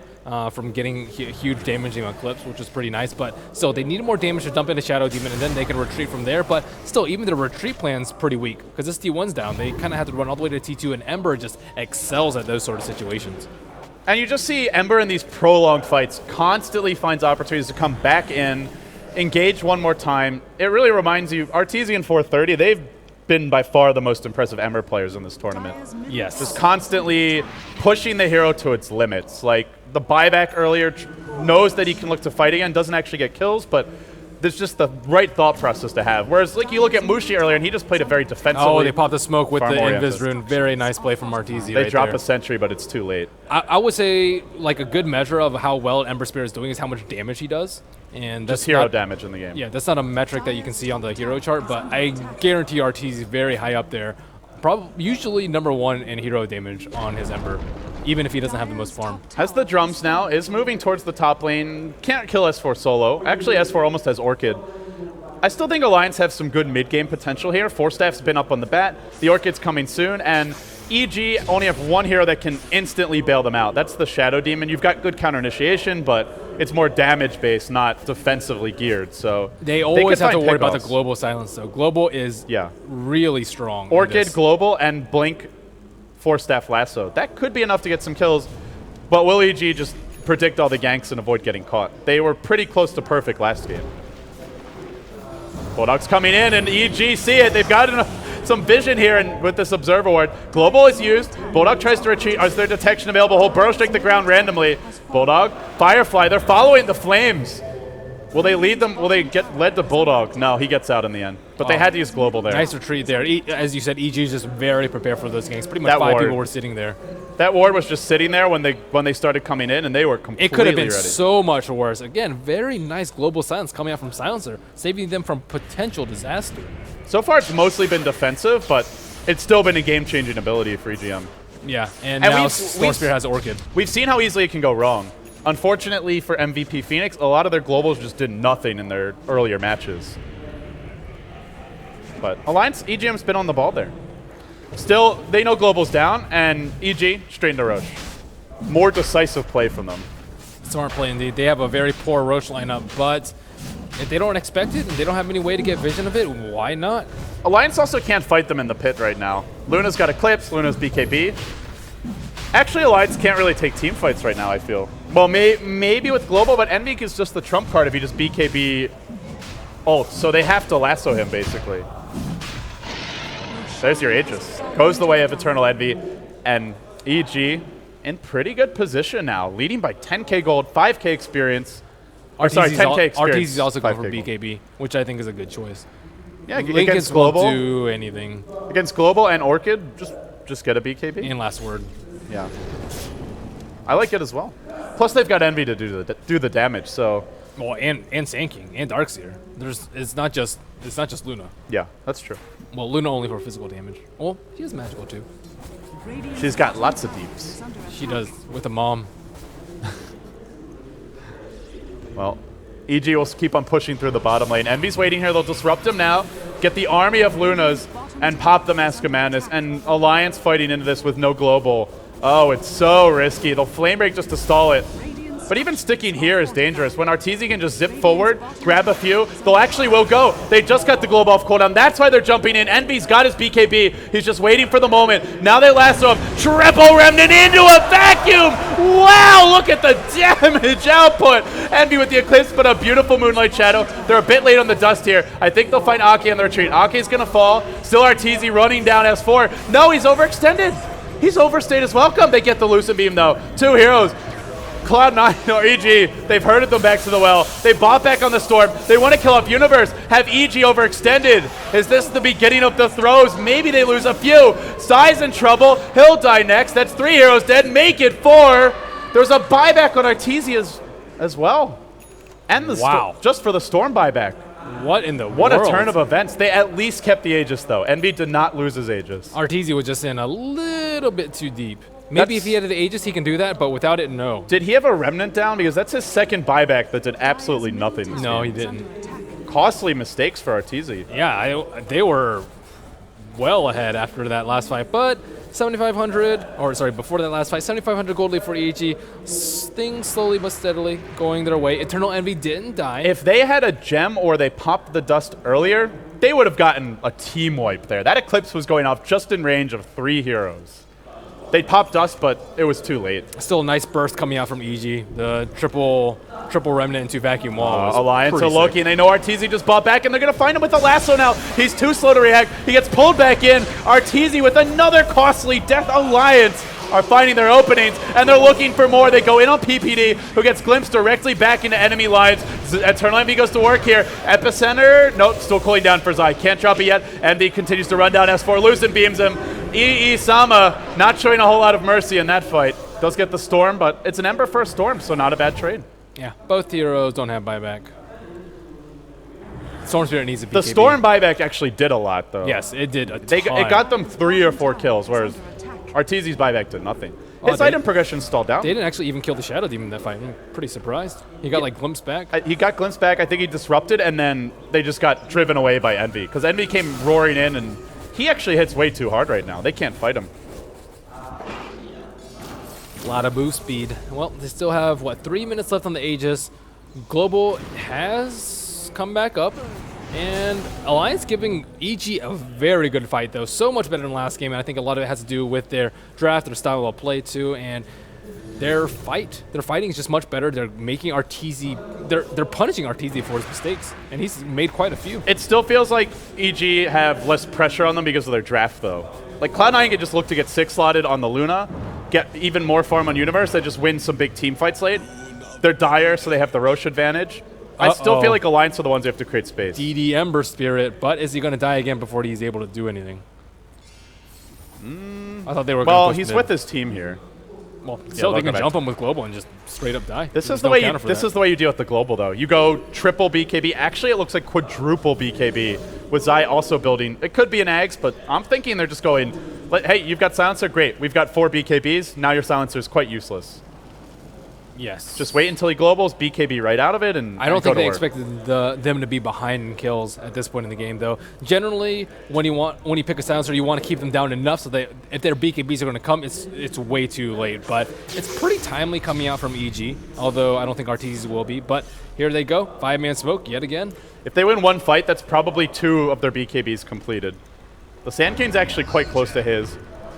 from getting huge damaging Eclipse, which was pretty nice, but still, they needed more damage to dump into Shadow Demon, and then they can retreat from there, but still, even the retreat plan's pretty weak, because this T1's down. They kind of have to run all the way to T2, and Ember just excels at those sort of situations. And you just see Ember in these prolonged fights constantly finds opportunities to come back in, engage one more time. It really reminds you, Arteezy and 430, they've been by far the most impressive Ember players in this tournament. Yes. Just constantly pushing the hero to its limits. Like, the buyback earlier knows that he can look to fight again, doesn't actually get kills, but there's just the right thought process to have. Whereas, like, you look at Mushi earlier, and he just played a very defensively. Oh, they popped the smoke with the Farmorian Invis rune. Very nice play from Arteezy They right drop there. a sentry, but it's too late. I would say, like, a good measure of how well Ember Spirit is doing is how much damage he does. And that's Just hero not, damage in the game. Yeah, that's not a metric that you can see on the hero chart, but I guarantee Arteezy is very high up there. Probably usually #1 in hero damage on his Ember, even if he doesn't have the most farm. Has the drums now, is moving towards the top lane. Can't kill S4 solo. Actually, S4 almost has Orchid. I still think Alliance have some good mid-game potential here. 4-staff's been up on the bat. The Orchid's coming soon, and EG only have one hero that can instantly bail them out. That's the Shadow Demon. You've got good counter initiation, but it's more damage-based, not defensively geared. So They always could have to find worry about the pickoffs. global silence, though. Global is really strong. in Orchid, this. Global, and Blink 4-staff Lasso. That could be enough to get some kills, but will EG just predict all the ganks and avoid getting caught? They were pretty close to perfect last game. Bulldog's coming in, and EG see it. They've got some vision here and with this Observer Ward. Global is used. Bulldog tries to retreat. Is there detection available? He'll burrow strike the ground randomly. Bulldog, Firefly, they're following the flames. Will they lead them? Will they get led to Bulldog? No, he gets out in the end. But they had to use Global there. Nice retreat there. As you said, EG is just very prepared for those games. Pretty much That 5 ward. people were sitting there. That ward was just sitting there when they started coming in, and they were completely It could have been ready. so much worse. Again, very nice global silence coming out from Silencer, saving them from potential disaster. So far, it's mostly been defensive, but it's still been a game-changing ability for EGM. Yeah, and And now we've- Stormspear has Orchid. We've seen how easily it can go wrong. Unfortunately for MVP Phoenix, a lot of their globals just did nothing in their earlier matches. But Alliance, EGM's been on the ball there. Still, they know global's down, and EG straight into Roche. More decisive play from them. Smart play indeed. They have a very poor Roche lineup, but if they don't expect it and they don't have any way to get vision of it, why not? Alliance also can't fight them in the pit right now. Luna's got Eclipse, Luna's BKB. Actually, Alliance can't really take team fights right now, I feel. Well, maybe with Global, but Envy is just the trump card if he just BKB ults, so they have to lasso him, basically. There's your Aegis. Goes the way of Eternal Envy. And EG in pretty good position now, leading by 10k gold, 5k experience. Or sorry, 10k experience. RTZ's also going for 5K gold. BKB, which I think is a good choice. Yeah, Lincoln's against Global. won't do anything. Against Global and Orchid, just get a BKB. In last word. Yeah. I like it as well. Plus they've got Envy to do the damage, so. Well, and Sand King and Darkseer. It's not just Luna. Yeah, that's true. Well, Luna only for physical damage. Well, she has magical too. She's got lots of deeps. She does with a mom. Well, EG will keep on pushing through the bottom lane. Envy's waiting here. They'll disrupt him now, get the army of Lunas, and pop the Mask of Madness. And Alliance fighting into this with no global. Oh, it's so risky. They'll Flame Break just to stall it. But even sticking here is dangerous. When Arteezy can just zip forward, grab a few, they'll actually will go. They just got the global off cooldown. That's why they're jumping in. Envy's got his BKB. He's just waiting for the moment. Now they lasso him. Triple Remnant into a vacuum. Wow, look at the damage output. Envy with the Eclipse, but a beautiful Moonlight Shadow. They're a bit late on the dust here. I think they'll find Aki on the retreat. Aki's going to fall. Still Arteezy running down S4. No, he's overextended. He's overstayed his welcome. They get the Lucent Beam, though. Two heroes. Cloud9 or EG, they've herded them back to the well. They bought back on the storm. They want to kill off Universe. Have EG overextended? Is this the beginning of the throws? Maybe they lose a few. Sai's in trouble. He'll die next. That's 3 heroes dead. Make it 4. There's a buyback on Arteezy as well. And the just for the storm buyback. What in the What world? a turn of events. They at least kept the Aegis, though. Envy did not lose his Aegis. Arteezy was just in a little bit too deep. Maybe if he had the Aegis, he can do that, but without it, no. Did he have a Remnant down? Because that's his second buyback that did absolutely nothing. No, he didn't. Costly mistakes for Arteezy. Yeah, they were well ahead after that last fight, but 7,500, or sorry, before that last fight, 7,500 gold lead for EG. Things slowly but steadily going their way. Eternal Envy didn't die. If they had a gem or they popped the dust earlier, they would have gotten a team wipe there. That Eclipse was going off just in range of 3 heroes. They popped dust, but it was too late. Still a nice burst coming out from EG. The triple remnant into vacuum wall. Alliance are looking. They know Arteezy just bought back, and they're going to find him with the lasso now. He's too slow to react. He gets pulled back in. Arteezy with another costly death. Alliance are finding their openings, and they're looking for more. They go in on PPD, who gets glimpsed directly back into enemy lines. Eternal Envy goes to work here. Epicenter, nope, still cooling down for Zai. Can't drop it yet. Envy continues to run down S4. Lucent beams him. Sama not showing a whole lot of mercy in that fight. Does get the storm, but it's an Ember for a storm, so not a bad trade. Yeah, both heroes don't have buyback. Storm Spirit needs a BKB. The storm buyback actually did a lot, though. Yes, it did a ton. It got them 3 or 4 kills, whereas Arteezy's buyback did nothing. His item progression stalled down. They didn't actually even kill the Shadow Demon in that fight. I'm pretty surprised. He got like glimpsed back. He got glimpsed back. I think he disrupted, and then they just got driven away by Envy. Because Envy came roaring in, and he actually hits way too hard right now. They can't fight him. A lot of boost speed. Well, they still have, what, 3 minutes left on the Aegis. Global has come back up. And Alliance giving EG a very good fight, though. So much better than last game, and I think a lot of it has to do with their draft, their style of play, too, and their fighting is just much better. They're making Arteezy, they're punishing Arteezy for his mistakes, and he's made quite a few. It still feels like EG have less pressure on them because of their draft, though. Like, Cloud9 can just look to get 6-slotted on the Luna, get even more farm on Universe, they just win some big team fights late. They're dire, so they have the Roche advantage. I still feel like Alliance are the ones who have to create space. DD Ember Spirit, but is he going to die again before he's able to do anything? I thought they were going to Well, push he's mid. with his team here. Well, so they can jump him with Global and just straight up die. This is the way you deal with the global, though. You go triple BKB. Actually, it looks like quadruple BKB with Zai also building. It could be an Ags, but I'm thinking they're just going, hey, you've got Silencer? Great. We've got 4 BKBs. Now your Silencer is quite useless. Yes. Just wait until he globals, BKB right out of it, and I don't think they work. expected them to be behind in kills at this point in the game, though. Generally, when you pick a silencer, you want to keep them down enough so that if their BKBs are going to come, it's way too late. But it's pretty timely coming out from EG, although I don't think Arteezy will be. But here they go, 5-man smoke yet again. If they win one fight, that's probably 2 of their BKBs completed. The Sand King's actually quite close to his.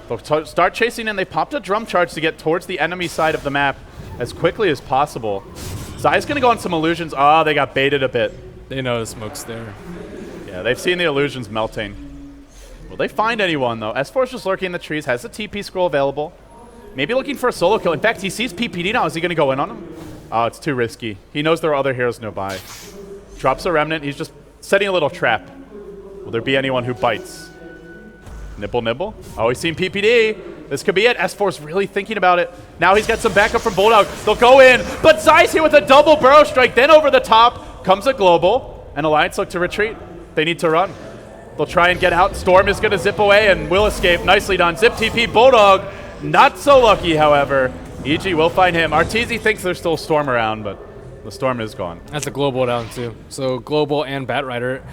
They'll start chasing in. They popped a drum charge to get towards the enemy side of the map as quickly as possible. Zai's going to go on some illusions. Ah, they got baited a bit. They know the smoke's there. Yeah, they've seen the illusions melting. Will they find anyone, though? S4 is just lurking in the trees, has the TP scroll available. Maybe looking for a solo kill. In fact, he sees PPD now. Is he going to go in on him? Oh, it's too risky. He knows there are other heroes nearby. Drops a Remnant. He's just setting a little trap. Will there be anyone who bites? Nibble, nibble. Oh, he's seen PPD. This could be it. S4's really thinking about it. Now he's got some backup from Bulldog. They'll go in, but Zai's here with a double burrow strike. Then over the top comes a global, and Alliance look to retreat. They need to run. They'll try and get out. Storm is going to zip away and will escape. Nicely done. Zip TP, Bulldog. Not so lucky, however. EG will find him. Arteezy thinks there's still a Storm around, but the Storm is gone. That's a global down, too. So global and Batrider.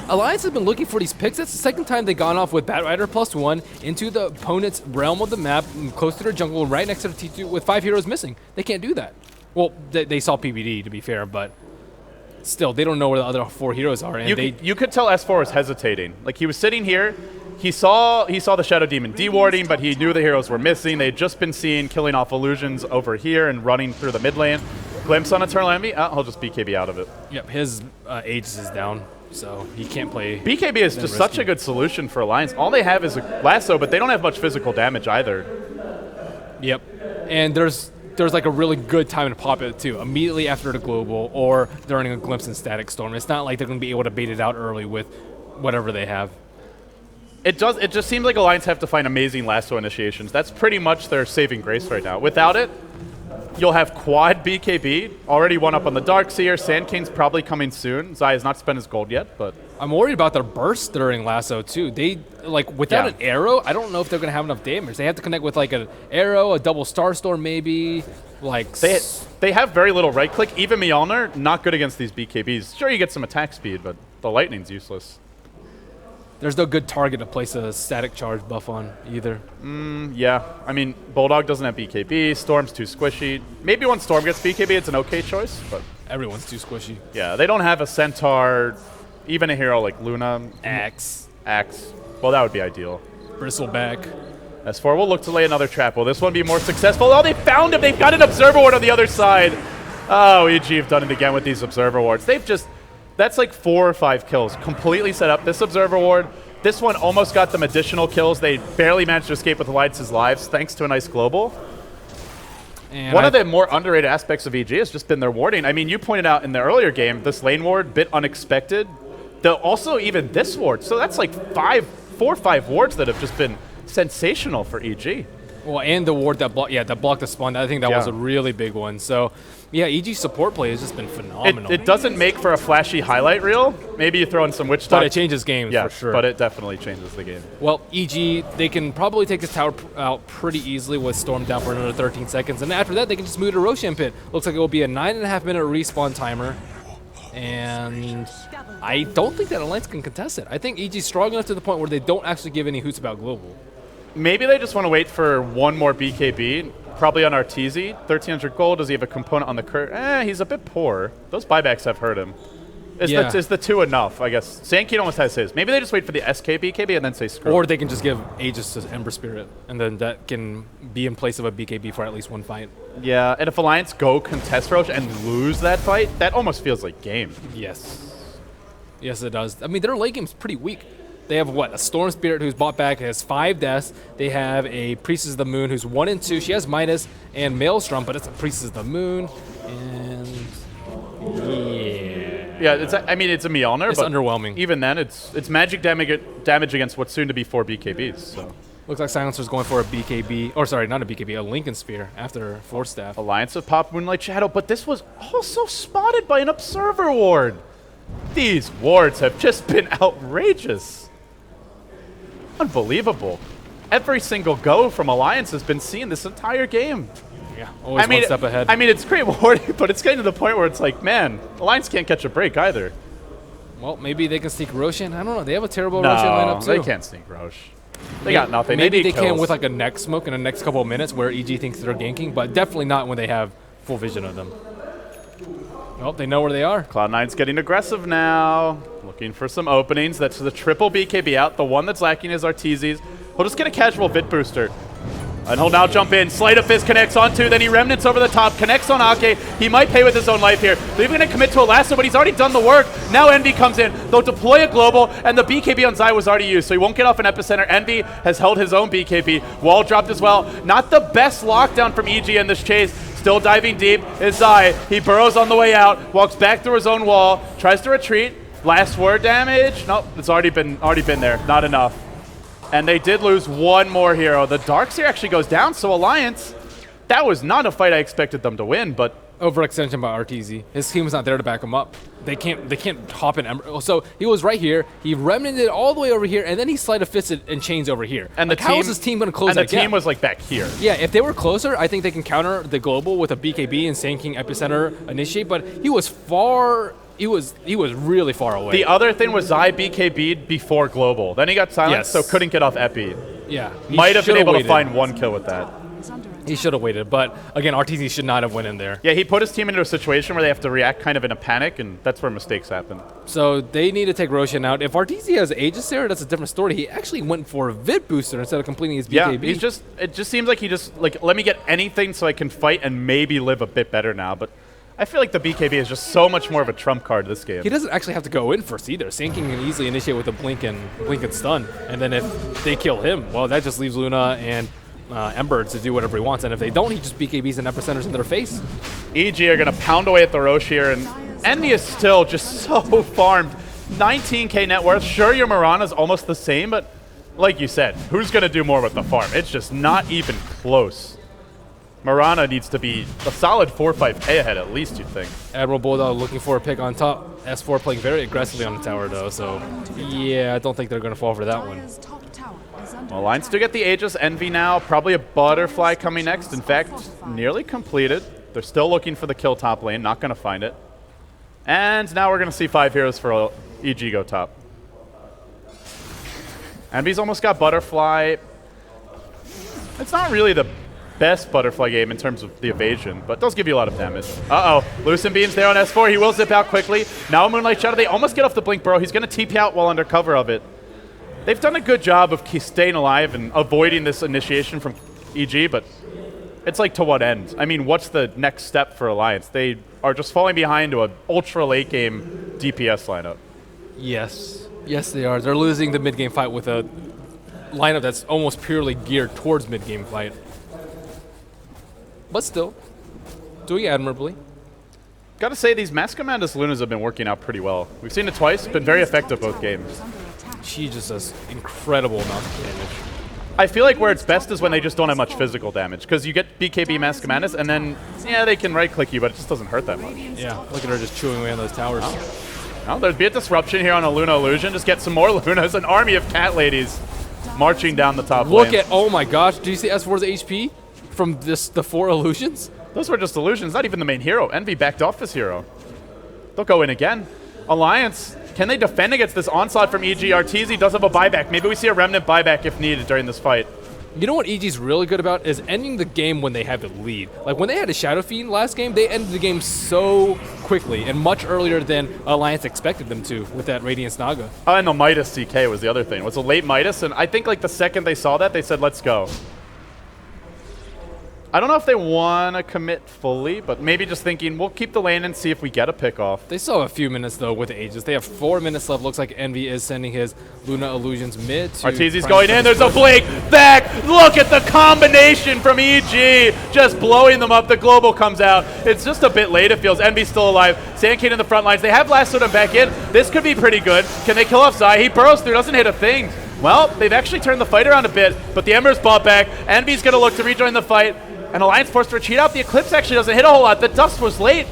Alliance has been looking for these picks. That's the second time they've gone off with Batrider +1 into the opponent's realm of the map, close to their jungle, right next to the T2 with 5 heroes missing. They can't do that. Well, they saw PBD, to be fair, but still, they don't know where the other 4 heroes are. And you could tell S4 was hesitating. Like, he was sitting here. He saw the Shadow Demon dewarding, but he knew the heroes were missing. They'd just been seen killing off illusions over here and running through the mid lane. Glimpse on Eternal Envy. He'll just BKB out of it. Yep, his Aegis is down. So he can't play. BKB is just such a good solution for Alliance. All they have is a lasso, but they don't have much physical damage either. Yep. And there's like a really good time to pop it too, immediately after the global or during a glimpse in Static Storm. It's not like they're going to be able to bait it out early with whatever they have. It just seems like Alliance have to find amazing lasso initiations. That's pretty much their saving grace right now. Without it, you'll have quad BKB, already one up on the Darkseer. Sand King's probably coming soon. Zai has not spent his gold yet, but... I'm worried about their burst during lasso, too. They, like, without an arrow, I don't know if they're going to have enough damage. They have to connect with, like, an arrow, a double Starstorm, maybe. Like... They have very little right-click. Even Mjolnir, not good against these BKBs. Sure, you get some attack speed, but the lightning's useless. There's no good target to place a static charge buff on either. Yeah. I mean, Bulldog doesn't have BKB. Storm's too squishy. Maybe when Storm gets BKB, it's an okay choice, but... Everyone's too squishy. Yeah, they don't have a Centaur, even a hero like Luna. Axe. Well, that would be ideal. Bristleback. S4 will look to lay another trap. Will this one be more successful? Oh, they found him! They've got an Observer Ward on the other side! Oh, EG have done it again with these Observer Wards. They've just... That's like 4 or 5 kills. Completely set up. This Observer Ward, this one almost got them additional kills. They barely managed to escape with Alliance's lives, thanks to a nice global. And one of the more underrated aspects of EG has just been their warding. I mean, you pointed out in the earlier game, this lane ward, bit unexpected. Also, even this ward. So that's like 4 or 5 wards that have just been sensational for EG. Well, and the ward that blocked the spawn. I think that was a really big one. So, yeah, EG support play has just been phenomenal. It doesn't make for a flashy highlight reel. Maybe you throw in some witch talk. But it changes games for sure. But it definitely changes the game. Well, EG, they can probably take this tower out pretty easily with Storm down for another 13 seconds. And after that, they can just move to Roshan Pit. Looks like it will be a 9.5-minute respawn timer. And I don't think that Alliance can contest it. I think EG's strong enough to the point where they don't actually give any hoots about global. Maybe they just want to wait for one more BKB, probably on Arteezy. 1,300 gold. Does he have a component on the curve? He's a bit poor. Those buybacks have hurt him. Is the 2 enough, I guess? Sandkeen almost has his. Maybe they just wait for the SK BKB and then say screw. Or they can just give Aegis to Ember Spirit, and then that can be in place of a BKB for at least one fight. Yeah, and if Alliance go contest Roche and lose that fight, that almost feels like game. Yes. Yes, it does. I mean, their late game's pretty weak. They have, what, a Storm Spirit who's bought back, has 5 deaths. They have a Priestess of the Moon who's 1 and 2. She has Midas and Maelstrom, but it's a Priestess of the Moon. And yeah, it's a Mjolnir. It's but underwhelming. Even then, it's magic damage against what's soon to be 4 BKBs. So looks like Silencer's going for a BKB, or sorry, not a BKB, a Lincoln Spear after Force Staff. Alliance have popped Moonlight Shadow, but this was also spotted by an Observer Ward. These wards have just been outrageous. Unbelievable. Every single go from Alliance has been seen this entire game. Yeah, always one step ahead. I mean, it's great warding, but it's getting to the point where it's like, man, Alliance can't catch a break either. Well, maybe they can sneak Roshan. I don't know. They have a terrible Roshan lineup, too. They can't sneak Roche. They got nothing. Maybe they kills. can with like a neck smoke in the next couple of minutes where EG thinks they're ganking, but definitely not when they have full vision of them. Well, they know where they are. Cloud9's getting aggressive now. Looking for some openings. That's the triple BKB out. The one that's lacking is Arteezy's. He'll just get a casual Vit Booster. And he'll now jump in. Sleight of Fist connects on 2, then he remnants over the top, connects on Ake. He might pay with his own life here. They're even going to commit to a lasso, but he's already done the work. Now Envy comes in. They'll deploy a global, and the BKB on Zai was already used, so he won't get off an epicenter. Envy has held his own BKB. Wall dropped as well. Not the best lockdown from EG in this chase. Still diving deep is Zai. He burrows on the way out, walks back through his own wall, tries to retreat. Blast word damage. Nope, it's already been there. Not enough. And they did lose one more hero. The Darkseer actually goes down, so Alliance, that was not a fight I expected them to win, but overextension by RTZ. His team was not there to back him up. They can't hop in Ember. So he was right here. He remnanted all the way over here, and then he sleight of fisted and chains over here. And like, how is his team going to close that gap? And the team was like back here. Yeah, if they were closer, I think they can counter the global with a BKB and Sand King Epicenter initiate. But he was far. He was really far away. The other thing was Zai BKB'd before global. Then he got silenced, so couldn't get off Epi. Yeah, might have been able to find one kill with that. He should have waited, but again, RTZ should not have went in there. Yeah, he put his team into a situation where they have to react kind of in a panic, and that's where mistakes happen. So they need to take Roshan out. If RTZ has Aegis there, that's a different story. He actually went for a Vid booster instead of completing his BKB. Yeah, it just seems like he just, like, let me get anything so I can fight and maybe live a bit better now, but I feel like the BKB is just so much more of a trump card this game. He doesn't actually have to go in first either. Sand King can easily initiate with a blink and stun, and then if they kill him, well, that just leaves Luna and Ember to do whatever he wants, and if they don't, he just BKBs and epicenters in their face. EG are going to pound away at the Roche here, and Envy is still just so farmed. 19k net worth. Sure, your Mirana's almost the same, but like you said, who's going to do more with the farm? It's just not even close. Mirana needs to be a solid 4-5k ahead at least, you'd think. Admiral Bulldog looking for a pick on top. S4 playing very aggressively on the tower, though, so yeah, I don't think they're going to fall for that one. Well, Lions do get the Aegis. Envy now, probably a Butterfly coming next. In fact, nearly completed. They're still looking for the kill top lane, not going to find it. And now we're going to see 5 heroes for EG go top. Envy's almost got Butterfly. It's not really the best Butterfly game in terms of the evasion, but does give you a lot of damage. Uh-oh, Lucent Beam's there on S4. He will zip out quickly. Now Moonlight Shadow, they almost get off the Blink Burrow. He's going to TP out while under cover of it. They've done a good job of staying alive and avoiding this initiation from EG, but it's like to what end? I mean, what's the next step for Alliance? They are just falling behind to an ultra late game DPS lineup. Yes. Yes, they are. They're losing the mid-game fight with a lineup that's almost purely geared towards mid-game fight. But still, doing admirably. Gotta say, these Mass Commandus Lunas have been working out pretty well. We've seen it twice, been very effective both games. She just does incredible amounts of damage. I feel like where it's best is when they just don't have much physical damage, because you get BKB Mass Commandus, and then, yeah, they can right-click you, but it just doesn't hurt that much. Yeah, look at her just chewing away on those towers. Well, there'd be a disruption here on a Luna Illusion. Just get some more Lunas, an army of cat ladies marching down the top Look lane. at, oh my gosh, do you see S4's HP from the 4 illusions? Those were just illusions, not even the main hero. Envy backed off his hero. They'll go in again. Alliance, can they defend against this onslaught from EG? RTZ does have a buyback. Maybe we see a Remnant buyback if needed during this fight. You know what EG's really good about is ending the game when they have the lead. Like when they had a Shadow Fiend last game, they ended the game so quickly and much earlier than Alliance expected them to with that Radiance Naga. And the Midas CK was the other thing. It was a late Midas, and I think like the second they saw that, they said, let's go. I don't know if they want to commit fully, but maybe just thinking, we'll keep the lane and see if we get a pick off. They still have a few minutes, though, with Aegis. They have 4 minutes left. Looks like Envy is sending his Luna Illusions mid to... RTZ's going in. There's a blink. Back. Look at the combination from EG. Just blowing them up. The global comes out. It's just a bit late, it feels. Envy's still alive. Sand King in the front lines. They have lassoed him back in. This could be pretty good. Can they kill off Zai? He burrows through. Doesn't hit a thing. Well, they've actually turned the fight around a bit, but the Ember's bought back. Envy's going to look to rejoin the fight. And Alliance forced to retreat out. The Eclipse actually doesn't hit a whole lot. The Dust was late.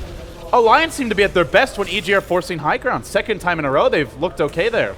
Alliance seemed to be at their best when EG are forcing high ground. Second time in a row, they've looked okay there.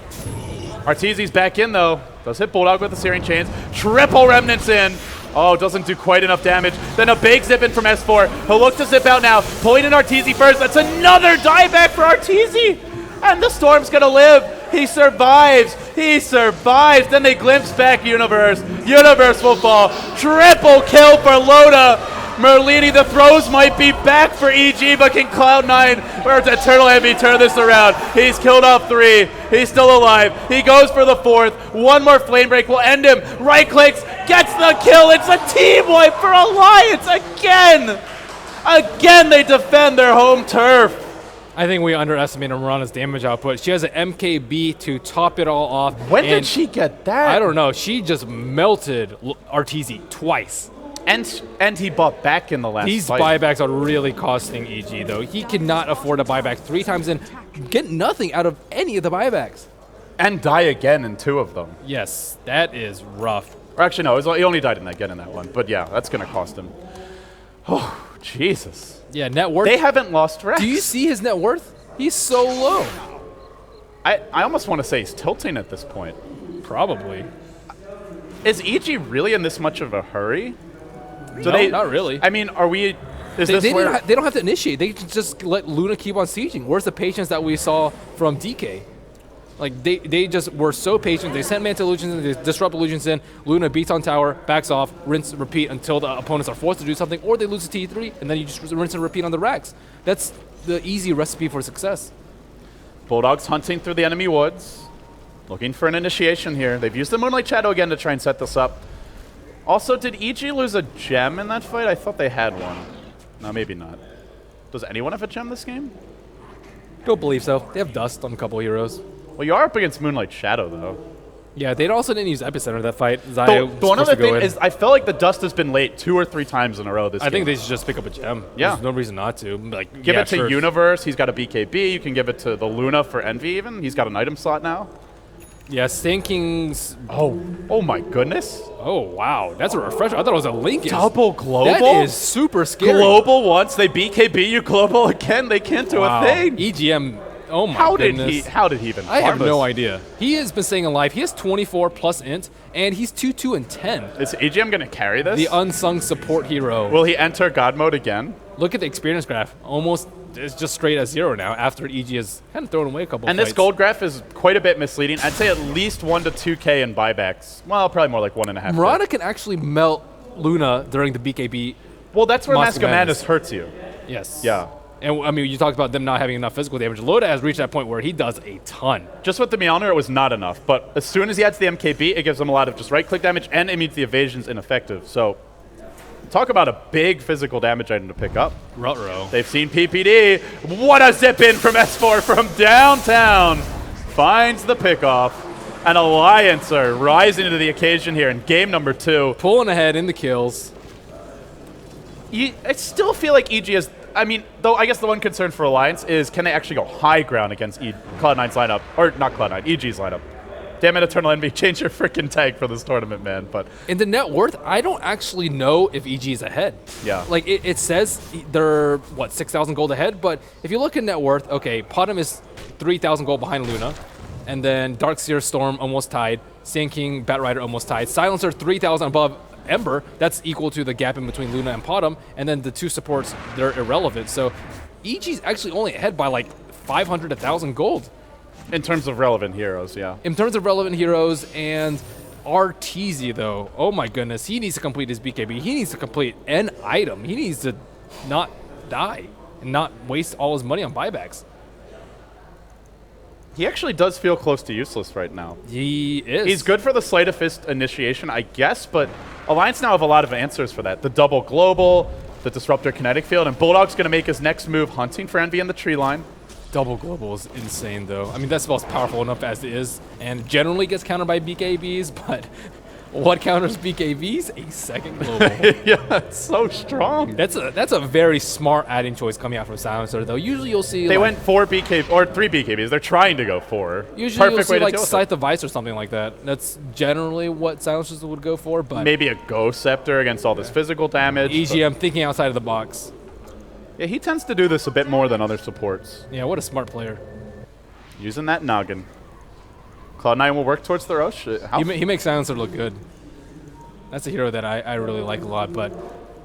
RTZ's back in, though. Does hit Bulldog with the Searing Chains. Triple Remnants in. Oh, doesn't do quite enough damage. Then a big zip in from S4. He'll look to zip out now. Pulling in RTZ first. That's another dieback for RTZ. And the Storm's going to live. He survives. He survives. Then they glimpse back Universe. Universe will fall. Triple kill for Loda. Merlini, the throws might be back for EG, but can Cloud9 or Eternal Envy turn this around? He's killed off 3. He's still alive. He goes for the 4th. One more flame break will end him. Right clicks, Gets the kill. It's a team wipe for Alliance again. Again, they defend their home turf. I think we underestimated Mirana's damage output. She has an MKB to top it all off. When did she get that? I don't know. She just melted Arteezy twice. And he bought back in the last These fight. buybacks are really costing EG, though. He cannot afford a buyback 3 times and get nothing out of any of the buybacks. And die again in 2 of them. Yes, that is rough. Or actually, no, he only died again in that one. But yeah, that's going to cost him. Oh, Jesus. Yeah, net worth. They haven't lost Rex. Do you see his net worth? He's so low. I almost want to say he's tilting at this point. Probably. Is EG really in this much of a hurry? No, not really. I mean, are we... Is They this where... don't have to initiate. They can just let Luna keep on sieging. Where's the patience that we saw from DK? Like, they just were so patient. They sent Manta Illusions in, they disrupt Illusions in, Luna beats on tower, backs off, rinse, repeat until the opponents are forced to do something, or they lose a T3, and then you just rinse and repeat on the racks. That's the easy recipe for success. Bulldog's hunting through the enemy woods, looking for an initiation here. They've used the Moonlight Shadow again to try and set this up. Also, did EG lose a gem in that fight? I thought they had one. No, maybe not. Does anyone have a gem this game? Don't believe so. They have dust on a couple heroes. Well, you are up against Moonlight Shadow, though. Yeah, they also didn't use Epicenter that fight. The one other thing is, I feel like the dust has been late 2 or 3 times in a row this game. I think they should just pick up a gem. Yeah. There's no reason not to. Like, give yeah, it to sure. Universe. He's got a BKB. You can give it to the Luna for Envy even. He's got an item slot now. Yeah, Stanking's... Oh my goodness. Oh, wow. That's a refresher. I thought it was a Lincoln. Double global? That is super scary. Global once. They BKB you global again. They can't do a thing. EGM... Oh my goodness. How did he even I have farm no this? idea. He has been staying alive. He has 24 plus int, and he's 2-2 and 10. Is EGM going to carry this? The unsung support hero. Will he enter God mode again? Look at the experience graph. Almost it's just straight at 0 now after EG has kind of thrown away a couple And fights. this gold graph is quite a bit misleading. I'd say at least 1 to 2K in buybacks. Well, probably more like 1.5. Murata can actually melt Luna during the BKB. Well, that's where Mask Mask of of Madness Madness hurts you. Yes. Yeah. And I mean, you talked about them not having enough physical damage. Loda has reached that point where he does a ton. Just with the Mjolnir, it was not enough. But as soon as he adds the MKB, it gives him a lot of just right-click damage, and it means the evasion's ineffective. So talk about a big physical damage item to pick up. Ruh-roh. They've seen PPD. What a zip-in from S4 from downtown. Finds the pickoff. And Alliance are rising to the occasion here in game number 2. Pulling ahead in the kills. I still feel like EG is... I mean, though I guess the one concern for Alliance is can they actually go high ground against Cloud9's lineup? Or not Cloud9, EG's lineup. Damn it, Eternal Envy, change your freaking tag for this tournament, man. But in the net worth, I don't actually know if EG is ahead. Yeah. Like, it says they're, what, 6,000 gold ahead? But if you look at net worth, okay, Potom is 3,000 gold behind Luna. And then Darkseer Storm almost tied. Sand King, Batrider almost tied. Silencer 3,000 above Ember. That's equal to the gap in between Luna and Potom. And then the 2 supports, they're irrelevant. So EG's actually only ahead by like 500 to 1,000 gold. in terms of relevant heroes, yeah. In terms of relevant heroes and Arteezy, though, oh my goodness, he needs to complete his BKB. He needs to complete an item. He needs to not die and not waste all his money on buybacks. He actually does feel close to useless right now. He is. He's good for the Sleight of Fist initiation, I guess, but Alliance now have a lot of answers for that. The double global, the Disruptor kinetic field, and Bulldog's going to make his next move hunting for Envy in the tree line. Double global is insane, though. I mean, that spell's powerful enough as it is, and generally gets countered by BKBs, but what counters BKBs? A second global. Yeah, it's so strong. That's a very smart adding choice coming out from Silencer, though. Usually you'll see They like, went 4 BKB, or 3 BKBs. They're trying to go 4. usually Perfect you'll see way to like deal with Scythe of Vice or something like that. That's generally what Silencers would go for, but Maybe a Ghost Scepter against all this physical damage. EGM thinking outside of the box. Yeah, he tends to do this a bit more than other supports. Yeah, what a smart player. Using that noggin. Cloud9 will work towards the Roche. He makes Silencer look good. That's a hero that I really like a lot, but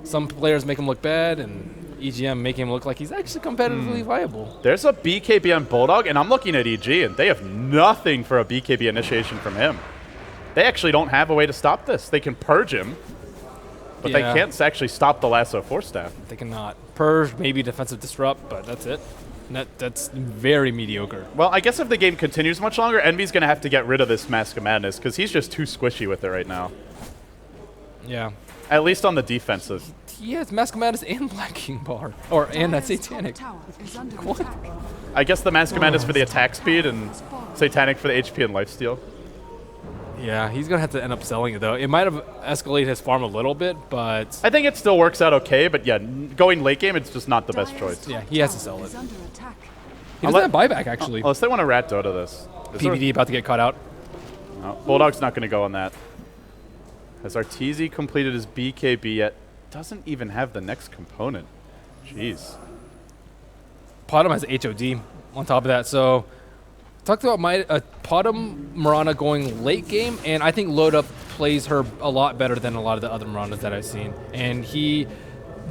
some players make him look bad, and EGM make him look like he's actually competitively viable. There's a BKB on Bulldog, and I'm looking at EG, and they have nothing for a BKB initiation from him. They actually don't have a way to stop this. They can purge him, but they Yeah. can't actually stop the Lasso Force Staff. They cannot. Purge, maybe defensive disrupt, but that's it. That's very mediocre. Well, I guess if the game continues much longer, Envy's going to have to get rid of this Mask of Madness, because he's just too squishy with it right now. Yeah. At least on the defensive. He has Mask of Madness and Black King Bar. And that Satanic. What? I guess the Mask Command is for the attack speed and Satanic for the HP and lifesteal. Yeah, he's going to have to end up selling it, though. It might have escalated his farm a little bit, but... I think it still works out okay, but yeah, going late game, it's just not the best choice. Yeah, he has to sell it. He doesn't have buyback, actually. Unless they want to rat Dota this. PBD about to get caught out. No, Bulldog's not going to go on that. Has Arteezy completed his BKB yet? Doesn't even have the next component. Jeez. Potom has HOD on top of that, so... Talked about Potom Mirana going late game, and I think Load Up plays her a lot better than a lot of the other Miranas that I've seen. And he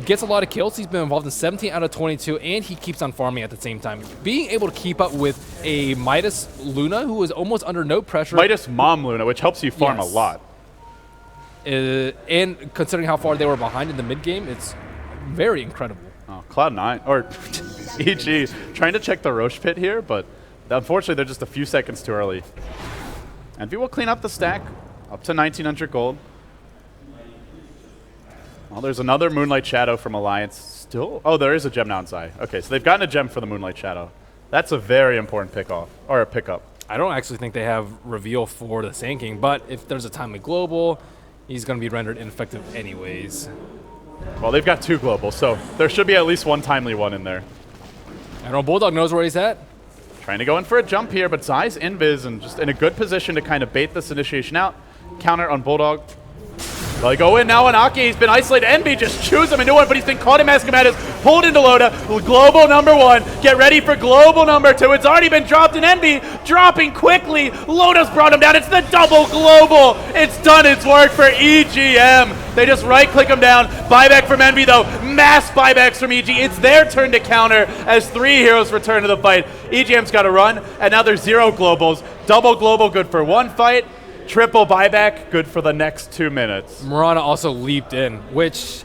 gets a lot of kills. He's been involved in 17 out of 22, and he keeps on farming at the same time. Being able to keep up with a Midas Luna, who is almost under no pressure. Midas Mom Luna, which helps you farm a lot. And considering how far they were behind in the mid game, it's very incredible. Oh, Cloud9, or EG, trying to check the Roche pit here, but unfortunately they're just a few seconds too early. Envy will clean up the stack, up to 1,900 gold. Well, there's another Moonlight Shadow from Alliance. Still, oh, there is a gem now inside. Okay, so they've gotten a gem for the Moonlight Shadow. That's a very important pickup. I don't actually think they have reveal for the Sand King, but if there's a timely global, he's going to be rendered ineffective anyways. Well, they've got 2 globals, so there should be at least one timely one in there. I know Bulldog knows where he's at. Trying to go in for a jump here, but Zai's invis and just in a good position to kind of bait this initiation out. Counter on Bulldog. Well, they go in now on Aki. He's been isolated. NB just chews him into one, but he's been caught in Mask of Madness, pulled into Loda. Global number 1. Get ready for global number 2. It's already been dropped, and NB dropping quickly. Loda's brought him down. It's the double global. It's done its work for EGM. They just right-click him down. Buyback from NB, though. Mass buybacks from EG. It's their turn to counter as 3 heroes return to the fight. EGM's got to run, and now there's 0 globals. Double global, good for 1 fight. Triple buyback, good for the next 2 minutes. Mirana also leaped in, which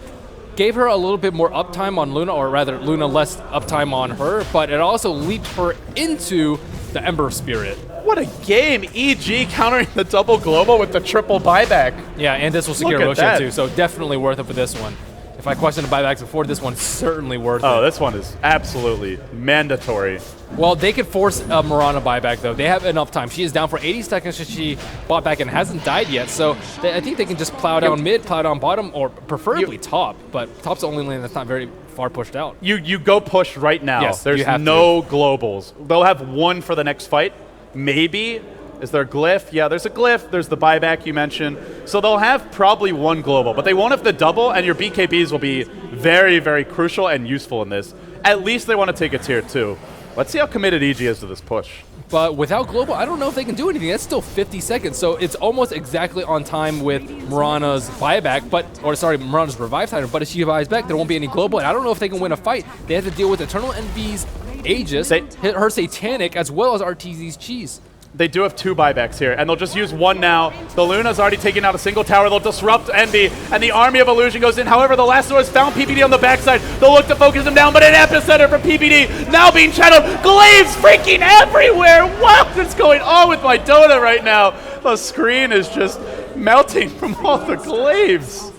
gave her a little bit more uptime on Luna, or rather Luna less uptime on her, but it also leaped her into the Ember Spirit. What a game. EG countering the double global with the triple buyback. Yeah, and this will secure Roshan too, so definitely worth it for this one. If I questioned the buybacks before, this one's certainly worth it. Oh, this one is absolutely mandatory. Well, they could force a Mirana buyback, though. They have enough time. She is down for 80 seconds since she bought back and hasn't died yet. So I think they can just plow down mid, plow down bottom, or preferably top. But top's the only lane that's not very far pushed out. You go push right now. Yes, there's no globals. They'll have 1 for the next fight. Maybe. Is there a glyph? Yeah, there's a glyph. There's the buyback you mentioned. So they'll have probably 1 global, but they won't have the double, and your BKBs will be very, very crucial and useful in this. At least they want to take a tier 2. Let's see how committed EG is to this push. But without global, I don't know if they can do anything. That's still 50 seconds, so it's almost exactly on time with Mirana's buyback, Mirana's revive timer. But if she buys back, there won't be any global, and I don't know if they can win a fight. They have to deal with Eternal Envy's Aegis, hit her Satanic, as well as Arteezy's Cheese. They do have 2 buybacks here, and they'll just use 1 now. The Luna's already taken out a single tower. They'll disrupt Envy, and the Army of Illusion goes in. However, the last one has found PPD on the backside. They'll look to focus him down, but an epicenter for PPD now being channeled. Glaives freaking everywhere. What is going on with my Dota right now? The screen is just melting from all the glaives.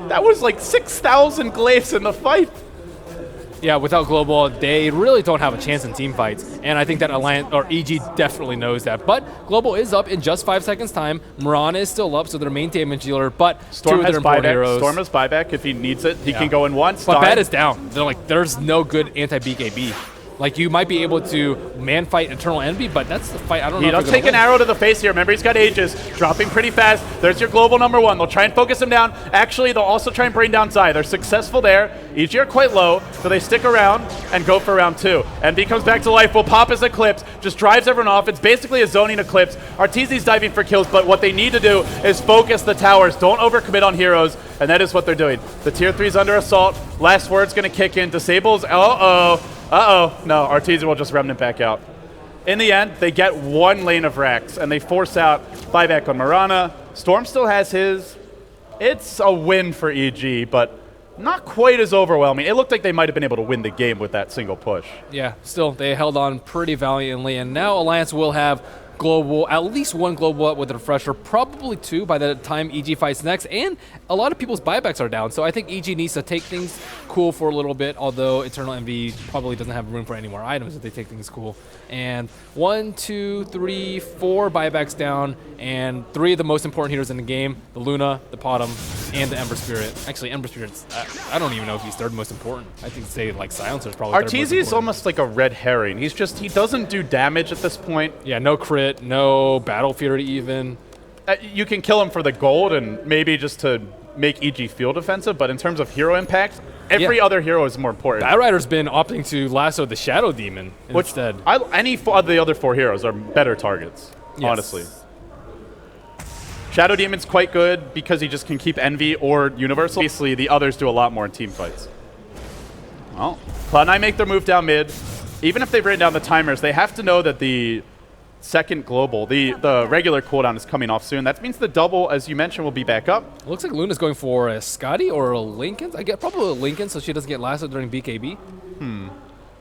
That was like 6,000 glaives in the fight. Yeah, without global, they really don't have a chance in team fights, and I think that Alliance or EG definitely knows that. But global is up in just 5 seconds time. Mirana is still up, so their main damage dealer. But Storm has buyback. Storm has buyback if he needs it. He can go in once. But Bad is down. They're like, there's no good anti-BKB. Like, you might be able to man fight Eternal Envy, but that's the fight. I don't know. He does take an arrow to the face here. Remember, he's got Aegis, dropping pretty fast. There's your global number 1. They'll try and focus him down. Actually, they'll also try and bring down Zai. They're successful there. EG are quite low, so they stick around and go for round 2. Envy comes back to life. Will pop his Eclipse, just drives everyone off. It's basically a zoning Eclipse. Arteezy's diving for kills, but what they need to do is focus the towers. Don't overcommit on heroes, and that is what they're doing. The tier 3's under assault. Last word's going to kick in. Disables. No, Arteezy will just remnant back out. In the end, they get 1 lane of racks, and they force out buyback on Mirana. Storm still has his. It's a win for EG, but not quite as overwhelming. It looked like they might have been able to win the game with that single push. Yeah, still, they held on pretty valiantly, and now Alliance will have global, at least one global up with a refresher, probably 2 by the time EG fights next, and a lot of people's buybacks are down, so I think EG needs to take things cool for a little bit, although Eternal Envy probably doesn't have room for any more items if they take things cool. And 1, 2, 3, 4 buybacks down, and 3 of the most important heroes in the game, the Luna, the Potom, and the Ember Spirit. Actually, Ember Spirit's, I don't even know if he's third most important. I think say like Silencer's probably third most Arteezy is important. almost like a red herring. He doesn't do damage at this point. Yeah, no crit, no battle fury even. You can kill him for the gold and maybe just to make EG feel defensive, but in terms of hero impact, every other hero is more important. Batrider's been opting to lasso the Shadow Demon instead. Any of the other 4 heroes are better targets, honestly. Shadow Demon's quite good because he just can keep Envy or Universal. Obviously, the others do a lot more in team fights. Well, Cloud9 make their move down mid. Even if they've written down the timers, they have to know that the second global, the regular cooldown is coming off soon. That means the double, as you mentioned, will be back up. It looks like Luna's going for a Scotty or a Lincoln. I get probably a Lincoln so she doesn't get lasted during BKB.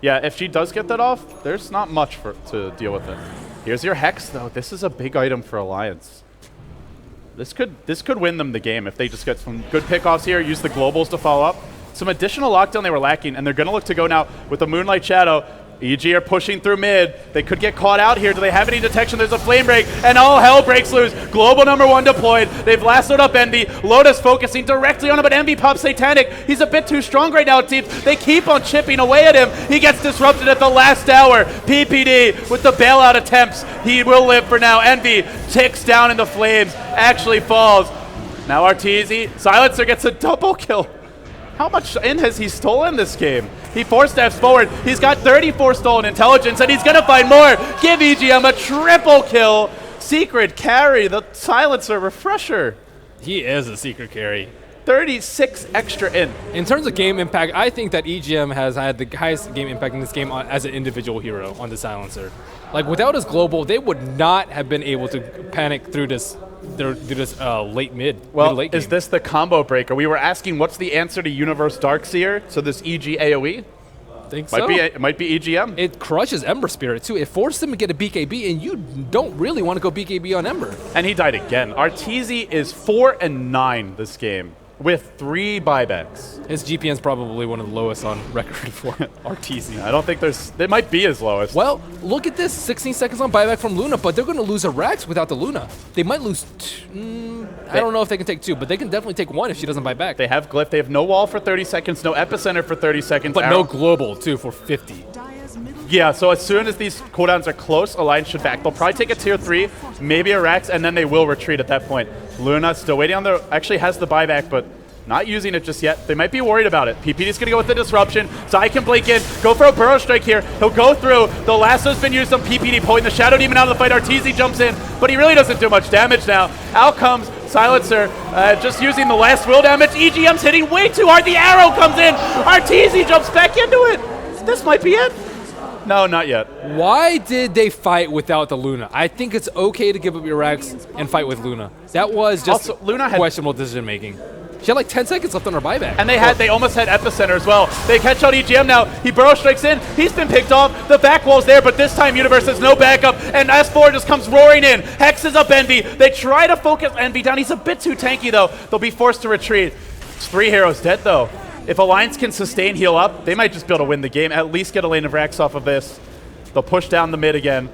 Yeah, if she does get that off, there's not much to deal with it. Here's your Hex, though. This is a big item for Alliance. This could win them the game if they just get some good pickoffs here, use the globals to follow up. Some additional lockdown they were lacking, and they're going to look to go now with the Moonlight Shadow. EG are pushing through mid. They could get caught out here. Do they have any detection? There's a flame break, and all hell breaks loose. Global #1 deployed. They've lassoed up Envy. Lotus focusing directly on him, but Envy pops Satanic. He's a bit too strong right now, it seems. They keep on chipping away at him. He gets disrupted at the last hour. PPD with the bailout attempts. He will live for now. Envy ticks down in the flames, actually falls. Now Arteezy. Silencer gets a double kill. How much in has he stolen this game? He 4-steps forward. He's got 34 stolen intelligence, and he's going to find more. Give EGM a triple kill. Secret carry, the Silencer refresher. He is a secret carry. 36 extra in. In terms of game impact, I think that EGM has had the highest game impact in this game as an individual hero on the Silencer. Like, without his global, they would not have been able to panic through this late mid. Well, late is game. this the combo breaker? We were asking what's the answer to Universe Darkseer, so this EG AoE? Think so? It might be EGM. It crushes Ember Spirit, too. It forced him to get a BKB, and you don't really want to go BKB on Ember. And he died again. Arteezy is 4-9 this game with 3 buybacks. His GPN's probably one of the lowest on record for Arteezy. I don't think they might be his lowest. Well, look at this. 16 seconds on buyback from Luna, but they're going to lose a Rax without the Luna. They might lose I don't know if they can take 2, but they can definitely take 1 if she doesn't buy back. They have Glyph. They have no wall for 30 seconds, no epicenter for 30 seconds. But no global, too, for 50. Yeah, so as soon as these cooldowns are close, Alliance should back. They'll probably take a tier 3, maybe a Rax, and then they will retreat at that point. Luna still waiting on the... Actually has the buyback, but not using it just yet. They might be worried about it. PPD's going to go with the disruption. Zai can blink in, go for a burrow strike here. He'll go through. The lasso's been used on PPD, pulling the Shadow Demon out of the fight. Arteezy jumps in, but he really doesn't do much damage now. Out comes Silencer, just using the last will damage. EGM's hitting way too hard. The arrow comes in. Arteezy jumps back into it. This might be it. No, not yet. Why did they fight without the Luna? I think it's okay to give up your Rax and fight with Luna. That was just Also, Luna had questionable decision making. She had like 10 seconds left on her buyback. And they almost had epicenter as well. They catch out EGM now. He burrow strikes in. He's been picked off. The back wall's there, but this time Universe has no backup. And S4 just comes roaring in. Hexes up Envy. They try to focus Envy down. He's a bit too tanky though. They'll be forced to retreat. It's 3 heroes dead though. If Alliance can sustain heal up, they might just be able to win the game. At least get a lane of Rax off of this. They'll push down the mid again.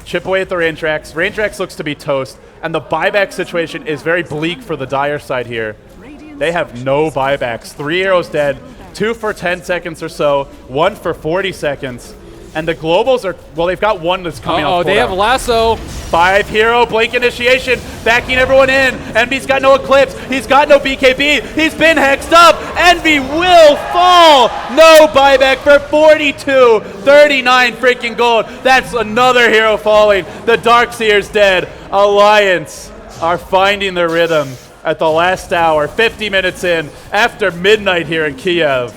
Chip away at the range Rax. Range Rax looks to be toast. And the buyback situation is very bleak for the Dire side here. They have no buybacks. 3 heroes dead, 2 for 10 seconds or so, 1 for 40 seconds. And the globals are, well, they've got 1 that's coming out. Oh, they have lasso. 5 hero blink initiation, backing everyone in. Envy's got no eclipse. He's got no BKB. He's been hexed up. Envy will fall. No buyback for 42. 39 freaking gold. That's another hero falling. The Darkseer's dead. Alliance are finding their rhythm at the last hour, 50 minutes in, after midnight here in Kiev.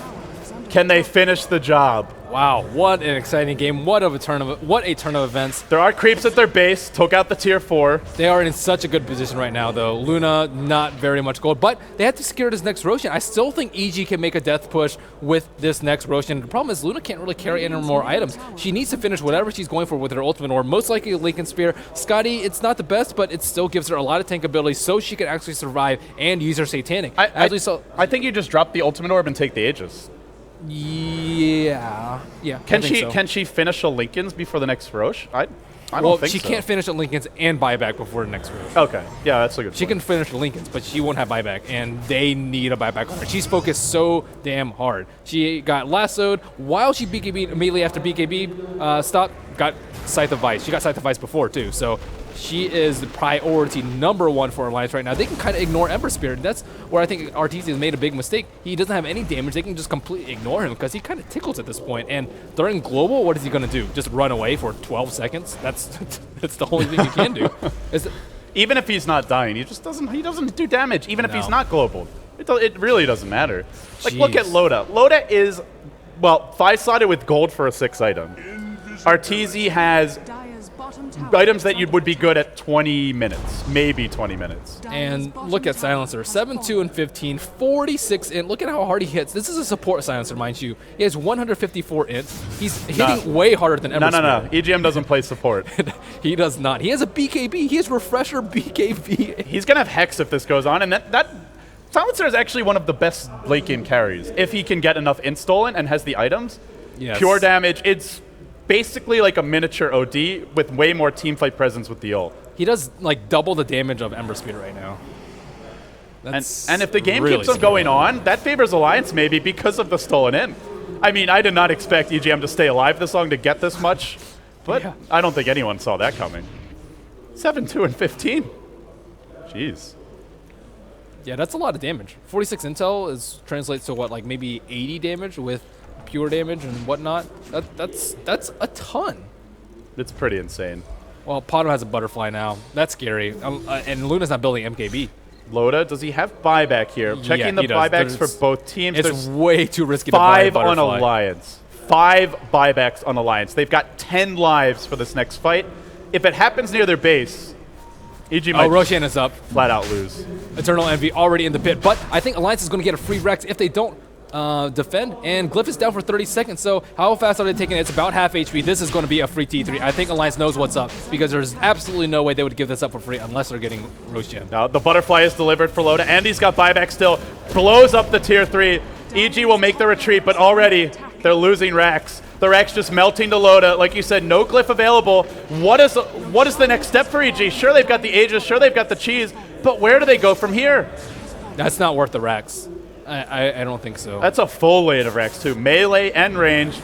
Can they finish the job? Wow, what an exciting game. What a turn of events. There are creeps at their base. Took out the tier 4. They are in such a good position right now, though. Luna, not very much gold, but they have to secure this next Roshan. I still think EG can make a death push with this next Roshan. The problem is Luna can't really carry any more items. She needs to finish whatever she's going for with her ultimate, or most likely a Lincoln Spear. Scotty, it's not the best, but it still gives her a lot of tank ability so she can actually survive and use her Satanic. I think you just drop the ultimate orb and take the Aegis. Yeah. Can she finish a Lincoln's before the feroz? I don't think so. She can't finish a Lincoln's and buyback before the next feroz. Okay, yeah, that's a good point. She can finish the Lincolns, but she won't have buyback, and they need a buyback on her. She's focused so damn hard. She got lassoed while she BKB'd immediately after BKB stopped, got Scythe of Vice. She got Scythe of Vice before, too, so she is the priority #1 for Alliance right now. They can kind of ignore Ember Spirit. That's where I think Arteezy has made a big mistake. He doesn't have any damage. They can just completely ignore him because he kind of tickles at this point. And during Global, what is he going to do? Just run away for 12 seconds? That's the only thing he can do. Even if he's not dying, he doesn't do damage. Even if he's not global, it really doesn't matter. Like, look at Loda. Loda is, well, 5-slotted with gold for a 6 item. Arteezy has items that would be good at 20 minutes, maybe 20 minutes. And look at Silencer, 7-2 and 15, 46 int. Look at how hard he hits. This is a support Silencer, mind you. He has 154 int. He's hitting way harder than Ember Spirit. No. EGM doesn't play support. He does not. He has a BKB. He has Refresher BKB. He's going to have Hex if this goes on, and that Silencer is actually one of the best late game carries. If he can get enough int stolen and has the items, pure damage, it's basically like a miniature OD with way more teamfight presence with the ult. He does like double the damage of Ember Spirit right now. And if the game keeps on going on, that favors Alliance maybe because of the stolen in. I mean, I did not expect EGM to stay alive this long to get this much, but I don't think anyone saw that coming. 7-2 and 15. Jeez. Yeah, that's a lot of damage. 46 intel translates to what, like maybe 80 damage with pure damage and whatnot. That's a ton. It's pretty insane. Well, Pato has a butterfly now. That's scary. And Luna's not building MKB. Loda, does he have buyback here? Checking the buybacks for both teams. It's way too risky to buy a 5 on Alliance. 5 buybacks on Alliance. They've got 10 lives for this next fight. If it happens near their base, EG might Roshan is up. Flat out lose. Eternal Envy already in the pit, but I think Alliance is going to get a free Rex if they don't defend, and Glyph is down for 30 seconds, so how fast are they taking it? It's about half HP. This is going to be a free T3. I think Alliance knows what's up, because there's absolutely no way they would give this up for free unless they're getting Roshan. Now, the butterfly is delivered for Loda, and he's got buyback still. Blows up the tier 3. EG will make the retreat, but already they're losing Rax. The Rax just melting to Loda. Like you said, no Glyph available. What is the next step for EG? Sure, they've got the Aegis, sure, they've got the cheese, but where do they go from here? That's not worth the Rax. I don't think so. That's a full lane of Rex, too. Melee and range.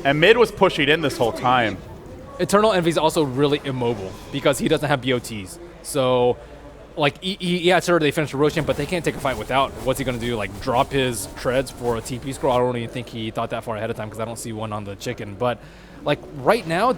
And mid was pushing in this whole time. Eternal Envy is also really immobile because he doesn't have BOTs. So, like, yeah, sure, they finished Roshan, but they can't take a fight without. What's he going to do? Like, drop his treads for a TP scroll? I don't even think he thought that far ahead of time because I don't see one on the chicken. But, like, right now,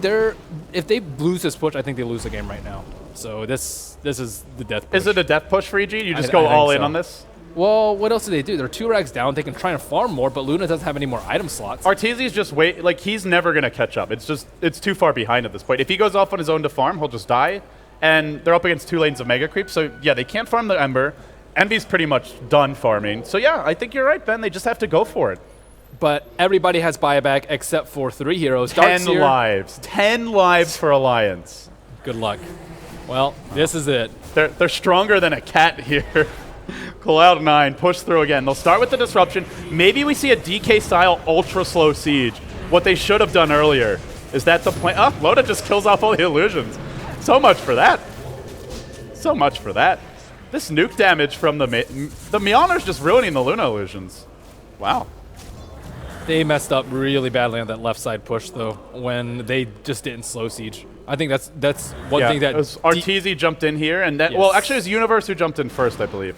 if they lose this push, I think they lose the game right now. So this is the death push. Is it a death push for EG? You just go all in on this? Well, what else do? They're 2 rags down. They can try and farm more, but Luna doesn't have any more item slots. Arteezy's just he's never going to catch up. It's too far behind at this point. If he goes off on his own to farm, he'll just die. And they're up against 2 lanes of Mega Creep. So, yeah, they can't farm the Ember. Envy's pretty much done farming. So, yeah, I think you're right, Ben. They just have to go for it. But everybody has buyback except for 3 heroes. 10 lives. 10 lives for Alliance. Good luck. Well, this is it. They're stronger than a cat here. Cloud9 push through again. They'll start with the disruption. Maybe we see a DK-style ultra-slow siege. What they should have done earlier. Is that the plan? Oh, Loda just kills off all the illusions. So much for that. So much for that. This nuke damage from the Mjolnir's just ruining the Luna illusions. Wow. They messed up really badly on that left side push, though, when they just didn't slow siege. I think that's one thing that... Arteezy jumped in here, and that... Yes. Well, actually, it was Universe who jumped in first, I believe.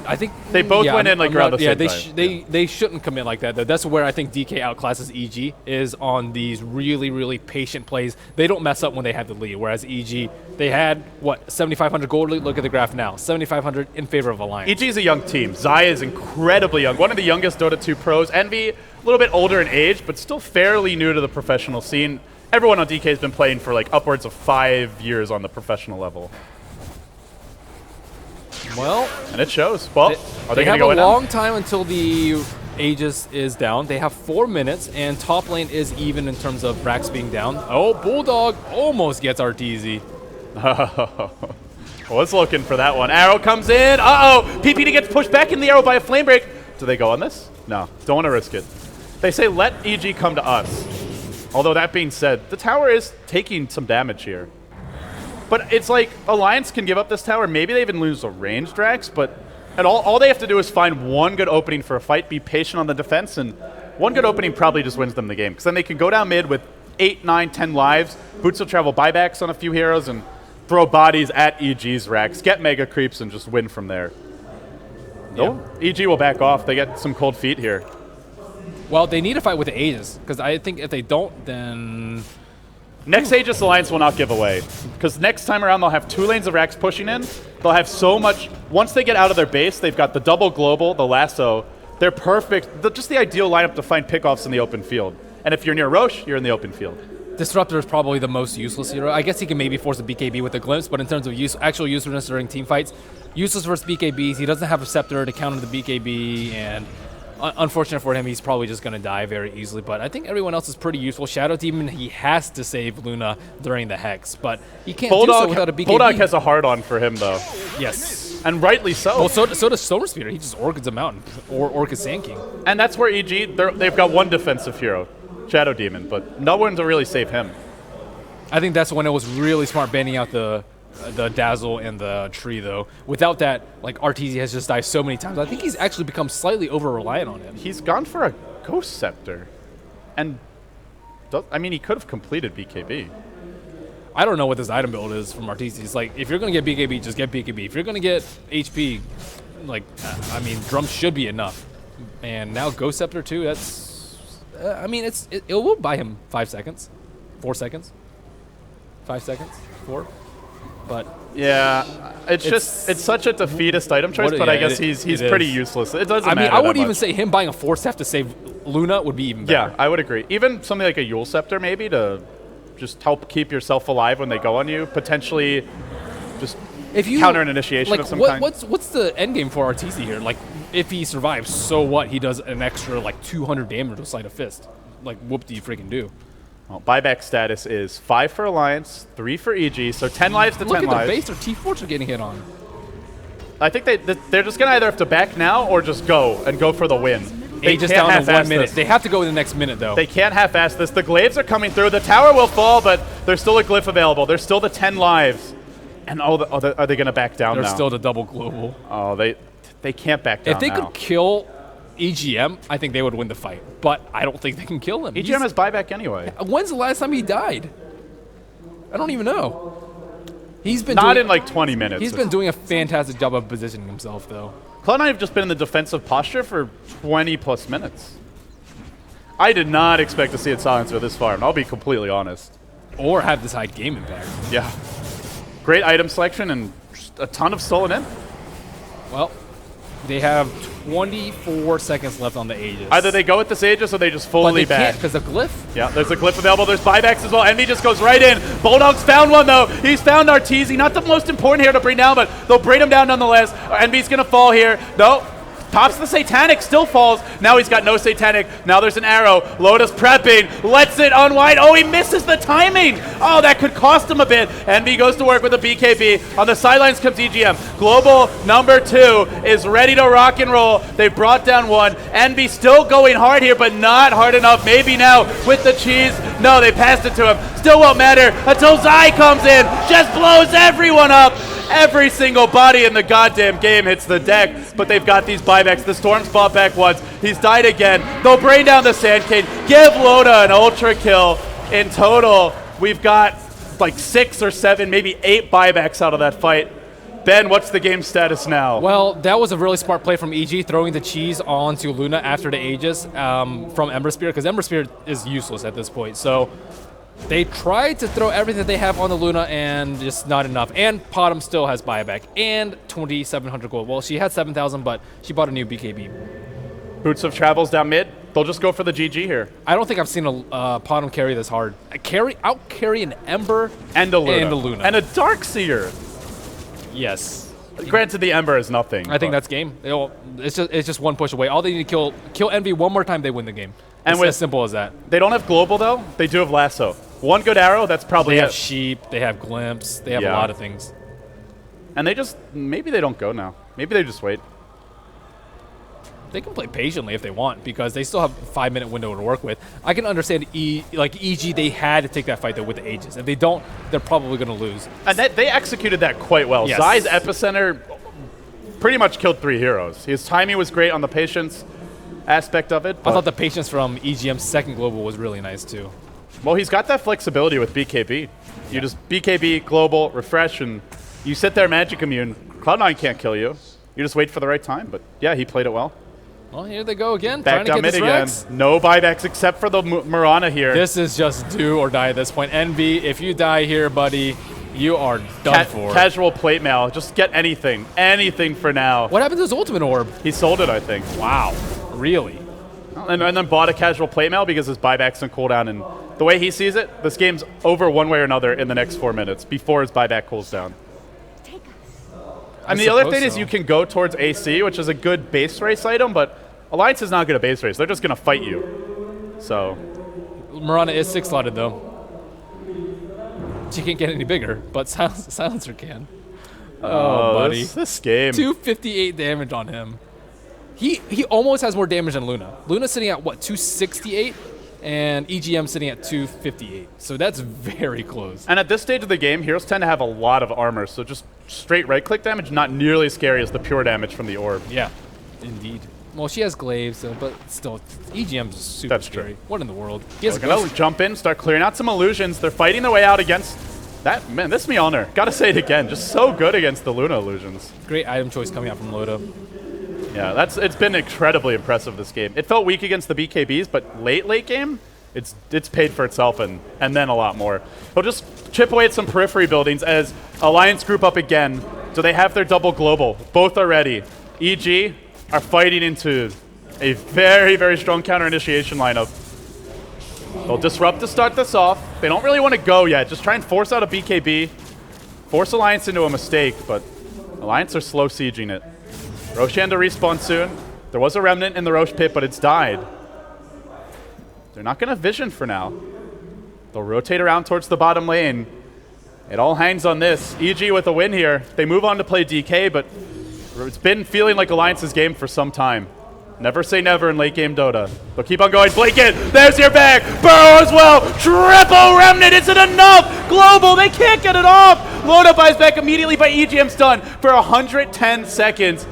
I think They both went in like around the same they time. they shouldn't commit like that though. That's where I think DK outclasses EG is on these really patient plays. They don't mess up when they have the lead. Whereas EG, they had what 7,500 gold lead. Look at the graph now, 7,500 in favor of Alliance. EG is a young team. Zaya is incredibly young. One of the youngest Dota 2 pros. Envy, a little bit older in age, but still fairly new to the professional scene. Everyone on DK has been playing for like upwards of 5 years on the professional level. Well, and it shows. Well, are they going to have go a in now? long time until the Aegis is down. They have 4 minutes, and top lane is even in terms of Rax being down. Oh, Bulldog almost gets RTZ. Was looking for that one. Arrow comes in. Uh-oh. PPD gets pushed back in the arrow by a flame break. Do they go on this? No. Don't want to risk it. They say let EG come to us. Although that being said, the tower is taking some damage here. But it's like Alliance can give up this tower. Maybe they even lose a ranged Rax, but all they have to do is find one good opening for a fight, be patient on the defense, and one good opening probably just wins them the game. Because then they can go down mid with 8, 9, 10 lives, Boots will travel buybacks on a few heroes, and throw bodies at EG's Rax, get mega creeps, and just win from there. No, EG will back off. They get some cold feet here. Well, they need to fight with the Aegis, because I think if they don't, then... Next Aegis Alliance will not give away, because next time around they'll have 2 lanes of Rax pushing in. They'll have so much... Once they get out of their base, they've got the double global, the lasso. They're perfect. Just the ideal lineup to find pickoffs in the open field. And if you're near Roche, you're in the open field. Disruptor is probably the most useless hero. I guess he can maybe force a BKB with a glimpse, but in terms of actual usefulness during team fights, useless versus BKBs. He doesn't have a scepter to counter the BKB, and unfortunate for him, he's probably just going to die very easily. But I think everyone else is pretty useful. Shadow Demon, he has to save Luna during the Hex, but he can't do so without a BKB. Bulldog has a hard-on for him, though. Yes. And rightly so. Well, so does Solar Speeder. He just Orchids a mountain, or Orchid Sand King. And that's where EG, they've got one defensive hero, Shadow Demon, but no one to really save him. I think that's when it was really smart banning out the Dazzle and the Tree, though. Without that, like, RTZ has just died so many times. I think he's actually become slightly over-reliant on it. He's gone for a Ghost Scepter. And, I mean, he could have completed BKB. I don't know what this item build is from RTZ. It's like, if you're going to get BKB, just get BKB. If you're going to get HP, like, I mean, Drum should be enough. And now Ghost Scepter, too, that's... I mean, it will buy him 5 seconds. 4 seconds. 5 seconds. 4. But yeah, it's such a defeatist item choice, but I guess he's pretty useless. It doesn't matter. I mean, I would even much. say him buying a Force Staff to save Luna would be even better. Yeah, I would agree. Even something like a Yule Scepter, maybe, to just help keep yourself alive when they go on you. Potentially, just counter an initiation like, of some kind. What's the end game for RTZ here? Like, if he survives, so what? He does an extra like 200 damage with Sleight of Fist. Like, whoop do you freaking do? Well, buyback status is 5 for Alliance, 3 for EG, so 10 lives to 10 lives. Look at the base their T4s are getting hit on. I think they're just going to either have to back now or just go for the win. They just can't down to 1 minute. this. They have to go in the next minute, though. They can't half-ass this. The glaives are coming through. The tower will fall, but there's still a glyph available. There's still the 10 lives. And are they going to back down now? There's still the double global. Oh, they can't back down If they now. could kill EGM, I think they would win the fight. But I don't think they can kill him. EGM has buyback anyway. When's the last time he died? I don't even know. He's been Not in like 20 minutes. He's been doing a fantastic job of positioning himself, though. Cloud9 have just been in the defensive posture for 20-plus minutes. I did not expect to see it silencer this far, and I'll be completely honest. Or have this high game impact. Yeah. Great item selection and just a ton of stolen in. Well, they have 24 seconds left on the Aegis. Either they go with this Aegis or they just fully but they back. can't because the glyph. Yeah, there's a glyph available. There's buybacks as well. Envy just goes right in. Bulldog's found one, though. He's found RTZ. Not the most important here to bring down, but they'll bring him down nonetheless. Envy's going to fall here. No. Pops the Satanic, still falls. Now he's got no Satanic. Now there's an arrow. Lotus prepping, lets it unwind. Oh, he misses the timing. Oh, that could cost him a bit. Envy goes to work with a BKB. On the sidelines comes EGM. Global number 2 is ready to rock and roll. They brought down 1. Envy still going hard here, but not hard enough. Maybe now with the cheese. No, they passed it to him. Still won't matter until Zai comes in. Just blows everyone up. Every single body in the goddamn game hits the deck, but they've got these buybacks. The Storm's bought back once. He's died again. They'll bring down the Sand King. Give Loda an ultra kill. In total, we've got like 6 or 7, maybe 8 buybacks out of that fight. Ben, what's the game status now? Well, that was a really smart play from EG, throwing the cheese onto Luna after the Aegis from Ember Spear, because Ember Spear is useless at this point. So they tried to throw everything that they have on the Luna, and just not enough. And Potom still has buyback and 2,700 gold. Well, she had 7,000, but she bought a new BKB. Boots of Travels down mid. They'll just go for the GG here. I don't think I've seen a Potom carry this hard. Out carry an Ember And a Luna. And a Luna. And a Darkseer. Yes. Granted, the Ember is nothing. I think that's game. It's just one push away. All they need to kill Envy one more time, they win the game. And It's with- as simple as that. They don't have Global, though. They do have Lasso. One good arrow, that's probably They have it. sheep, they have glimpse, they have a Yeah. lot of things. And they just, maybe they don't go now. Maybe they just wait. They can play patiently if they want, because they still have a 5-minute window to work with. I can understand EG, they had to take that fight though with the Aegis. If they don't, they're probably going to lose. And they executed that quite well. Yes. Zai's Epicenter pretty much killed 3 heroes. His timing was great on the patience aspect of it. I But, thought the patience from EGM's second global was really nice too. well, he's got that flexibility with BKB. You just BKB, global, refresh, and you sit there magic immune. Cloud9 can't kill you. You just wait for the right time. But yeah, he played it well. Well, here they go again, Back trying to down get mid this again. Rex. No buybacks except for the Mirana here. This is just do or die at this point. Envy, if you die here, buddy, you are done for. Casual plate mail. Just get anything. Anything for now. What happened to his ultimate orb? He sold it, I think. Wow, really? And then bought a casual plate mail because his buybacks and cooldown. And the way he sees it, this game's over one way or another in the next 4 minutes before his buyback cools down. And the other thing is you can go towards AC, which is a good base race item, but Alliance is not going to base race. They're just going to fight you. So Mirana is 6-slotted though. She can't get any bigger, but Silencer can. Oh, buddy. This game. 258 damage on him. He almost has more damage than Luna. Luna's sitting at, what, 268? And EGM sitting at 258. So that's very close. And at this stage of the game, heroes tend to have a lot of armor, so just straight right-click damage, not nearly as scary as the pure damage from the orb. Yeah, indeed. Well, she has glaives, so, but still, EGM's super That's true. scary. What in the world? He has They're gonna jump in, start clearing out some illusions. They're fighting their way out against that. Man, this Mjolnir, gotta say it again, just so good against the Luna illusions. great item choice coming out from Loda. Yeah, it's been incredibly impressive this game. It felt weak against the BKBs, but late game, it's paid for itself and then a lot more. He'll just chip away at some periphery buildings as Alliance group up again. So they have their double global. Both are ready. EG are fighting into a very, very strong counter initiation lineup. They'll disrupt to start this off. They don't really want to go yet. Just try and force out a BKB. Force Alliance into a mistake, but Alliance are slow sieging it. Roshan to respawn soon. There was a remnant in the Roche pit, but it's died. They're not going to vision for now. They'll rotate around towards the bottom lane. It all hangs on this. EG with a win here. They move on to play DK, but it's been feeling like Alliance's game for some time. Never say never in late game Dota. They'll keep on going. Blinken, there's your back. Burrow as well. Triple remnant. Is it enough? Global, they can't get it off. Loda buys back immediately, but EGM's done for 110 seconds.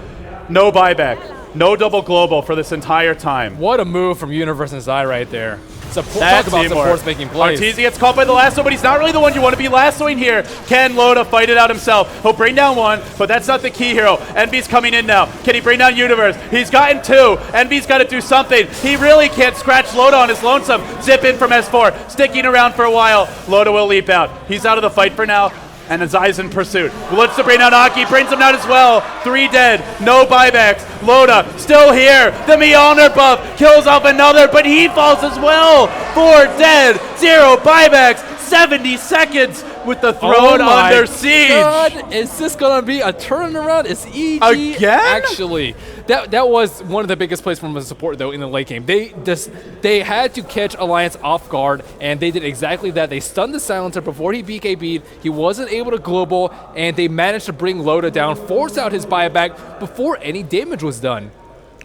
No buyback. No double global for this entire time. What a move from Universe and Zai right there. Talk That's about teamwork. supports making plays. Arteezy gets caught by the lasso, but he's not really the one you want to be lassoing here. Can Loda fight it out himself? He'll bring down one, but that's not the key hero. Envy's coming in now. Can he bring down Universe? He's gotten 2. Envy's got to do something. He really can't scratch Loda on his lonesome. Zip in from S4, sticking around for a while. Loda will leap out. He's out of the fight for now. And Zai's in pursuit. Looks to bring down Aki, brings him down as well. 3 dead, no buybacks. Loda still here. The Mjolnir buff kills off another, but he falls as well. 4 dead, 0 buybacks, 70 seconds with the throne under siege. God, is this gonna be a turnaround? Is EG Again? actually? That was one of the biggest plays from the support though in the late game. They had to catch Alliance off guard, and they did exactly that. They stunned the Silencer before he BKB'd. He wasn't able to global, and they managed to bring Loda down, force out his buyback before any damage was done.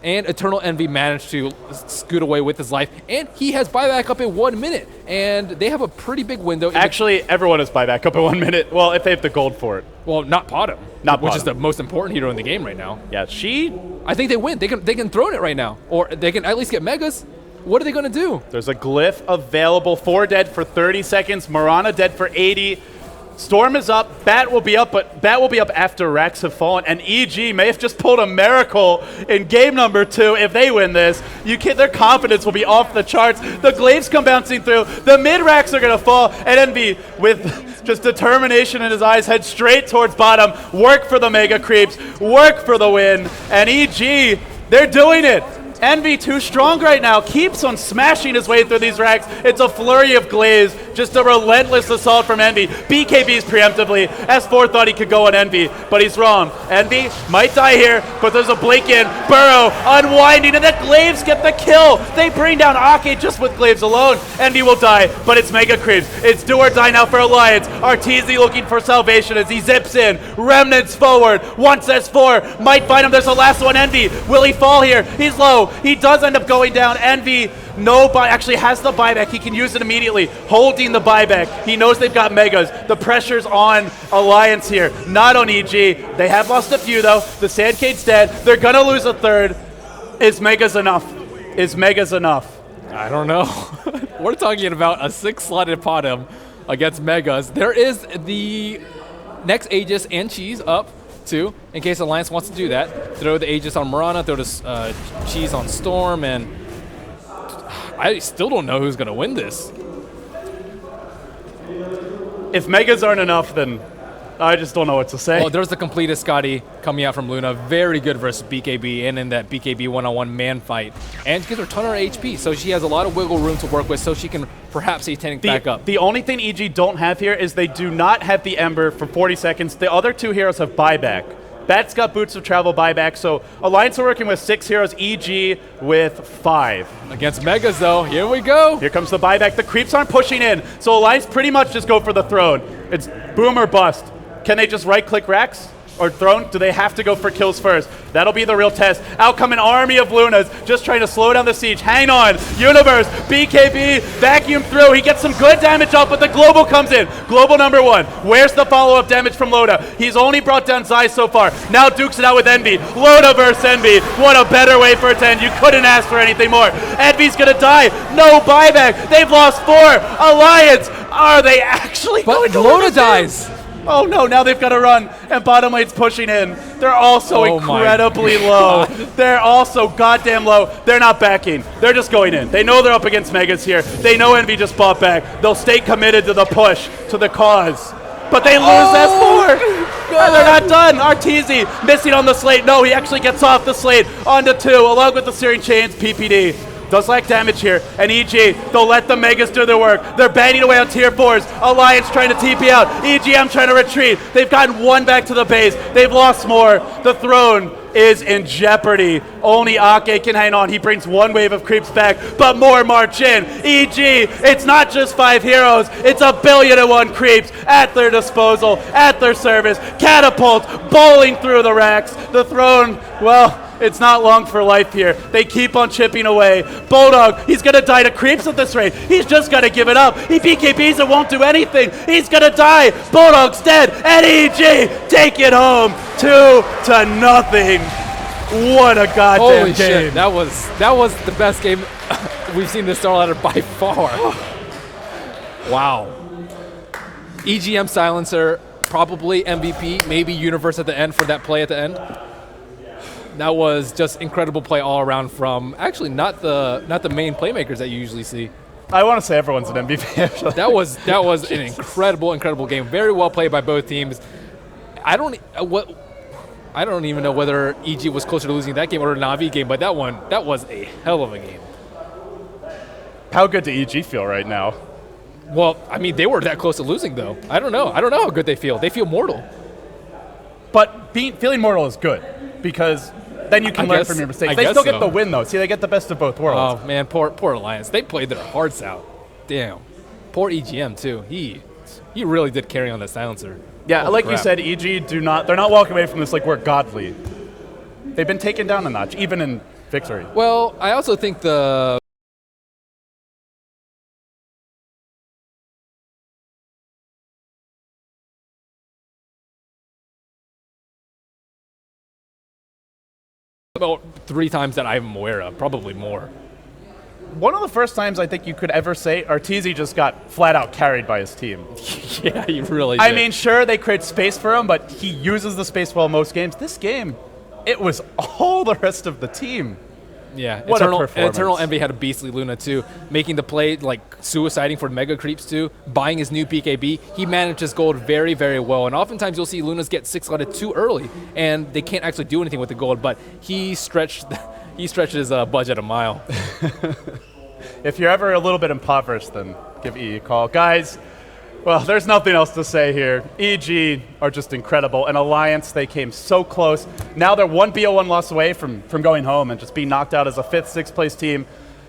And Eternal Envy managed to scoot away with his life, and he has buyback up in 1 minute, and they have a pretty big window. Actually, everyone has buyback up in 1 minute. Well, if they have the gold for it. Well, not Potom, Not which Potom. is the most important hero in the game right now. Yeah, I think they win. They can throw it right now, or they can at least get megas. What are they gonna do? there's a glyph available. 4 dead for 30 seconds. Mirana dead for 80. Storm is up, Bat will be up, but Bat will be up after Rax have fallen, and EG may have just pulled a miracle in game number 2 if they win this. Their confidence will be off the charts. The Glaives come bouncing through, the mid-Racks are going to fall, and Envy, with just determination in his eyes, head straight towards bottom, work for the Mega Creeps, work for the win, and EG, they're doing it. Envy too strong right now, keeps on smashing his way through these racks. It's a flurry of Glaze, just a relentless assault from Envy. BKB's preemptively. S4 thought he could go on Envy, but he's wrong. Envy might die here, but there's a blink in. Burrow unwinding, and the Glaves get the kill. They bring down Ake just with Glaves alone. Envy will die, but it's Mega Creeps. It's do or die now for Alliance. Arteezy looking for salvation as he zips in. Remnants forward, wants S4, might find him. There's a last one, Envy. Will he fall here? He's low. He does end up going down. Envy actually has the buyback. He can use it immediately, holding the buyback. He knows they've got Megas. The pressure's on Alliance here, not on EG. They have lost a few though. The Sandcade's dead. They're gonna lose a third. Is Megas enough? Is Megas enough? I don't know. We're talking about a 6-slotted Potom against Megas. There is the next Aegis and Cheese up too, in case Alliance wants to do that. Throw the Aegis on Mirana, throw the Cheese on Storm, and I still don't know who's going to win this. If Megas aren't enough, then I just don't know what to say. Well, there's the completed Scotty coming out from Luna. Very good versus BKB and in that BKB one-on-one man fight. And gives her a ton of HP, so she has a lot of wiggle room to work with, so she can perhaps see tank back up. The only thing EG don't have here is they do not have the Ember for 40 seconds. The other two heroes have buyback. Bat's got Boots of Travel buyback, so Alliance are working with 6 heroes, EG with 5. Against Megas, though, here we go. Here comes the buyback. The creeps aren't pushing in, so Alliance pretty much just go for the throne. It's boom or bust. Can they just right-click Rax or throne? Do they have to go for kills first? That'll be the real test. Out come an army of Lunas, just trying to slow down the siege. Hang on, Universe, BKB, vacuum through. He gets some good damage up, but the Global comes in. Global number 1. Where's the follow-up damage from Loda? He's only brought down Zai so far. Now dukes it out with Envy. Loda versus Envy. What a better way for it to end. You couldn't ask for anything more. Envy's gonna die. No buyback. They've lost 4. Alliance, are they actually going to Loda win this dies. game? Oh no, now they've got to run, and bottom lane's pushing in. They're also incredibly low. They're also goddamn low. They're not backing. They're just going in. They know they're up against Megas here. They know Envy just bought back. They'll stay committed to the push, to the cause. But they lose S4. And they're not done. Arteezy missing on the slate. No, he actually gets off the slate onto 2, along with the Searing Chains, PPD. Does lack damage here, and EG, they'll let the Megas do their work. They're banging away on tier 4s. Alliance trying to TP out. EGM trying to retreat. They've gotten 1 back to the base. They've lost more. The throne is in jeopardy. Only Ake can hang on. He brings 1 wave of creeps back, but more march in. EG, it's not just 5 heroes. It's 1,000,000,001 creeps at their disposal, at their service. Catapults bowling through the racks. The throne, well, it's not long for life here. They keep on chipping away. Bulldog, he's going to die to creeps at this rate. He's just got to give it up. He BKBs and won't do anything. He's going to die. Bulldog's dead. And EG, take it home. 2-0. What a goddamn Holy game. shit, that was the best game we've seen this Starladder by far. Wow. EGM Silencer, probably MVP, maybe Universe at the end for that play at the end. That was just incredible play all around from actually not the main playmakers that you usually see. I want to say everyone's an MVP. Actually. That was an incredible game. Very well played by both teams. I don't even know whether EG was closer to losing that game or a Na'Vi game, but that was a hell of a game. How good do EG feel right now? Well, I mean, they were that close to losing though. I don't know how good they feel. They feel mortal. But feeling mortal is good because then you can learn from your mistakes. They still get the win, though. See, they get the best of both worlds. Oh, man, poor Alliance. They played their hearts out. Damn. Poor EGM, too. He really did carry on that silencer. Yeah, like you said, EG they're not walking away from this like we're godly. They've been taken down a notch, even in victory. Well, I also think about 3 times that I'm aware of, probably more. one of the first times I think you could ever say Arteezy just got flat out carried by his team. Yeah, he really did. I mean, sure, they create space for him, but he uses the space well most games. This game, it was all the rest of the team. Yeah, What a performance. Eternal Envy had a beastly Luna too, making the play, like suiciding for Mega Creeps too, buying his new PKB. He managed his gold very, very well, and oftentimes you'll see Lunas get 6-letted too early, and they can't actually do anything with the gold, but he stretched his budget a mile. If you're ever a little bit impoverished, then give E a call. Guys, well, there's nothing else to say here. EG are just incredible. And Alliance, they came so close. Now they're one BO1 loss away from going home and just being knocked out as a 5th, 6th place team.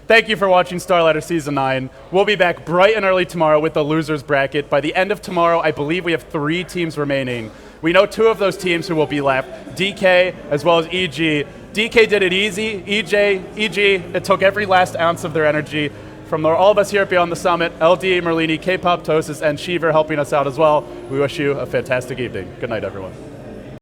Thank you for watching Starladder Season 9. We'll be back bright and early tomorrow with the losers bracket. By the end of tomorrow, I believe we have 3 teams remaining. We know 2 of those teams who will be left, DK as well as EG. DK did it easy. EG, it took every last ounce of their energy. From all of us here at Beyond the Summit, LD, Merlini, K-Pop, Tosis, and Shiver helping us out as well, we wish you a fantastic evening. Good night, everyone.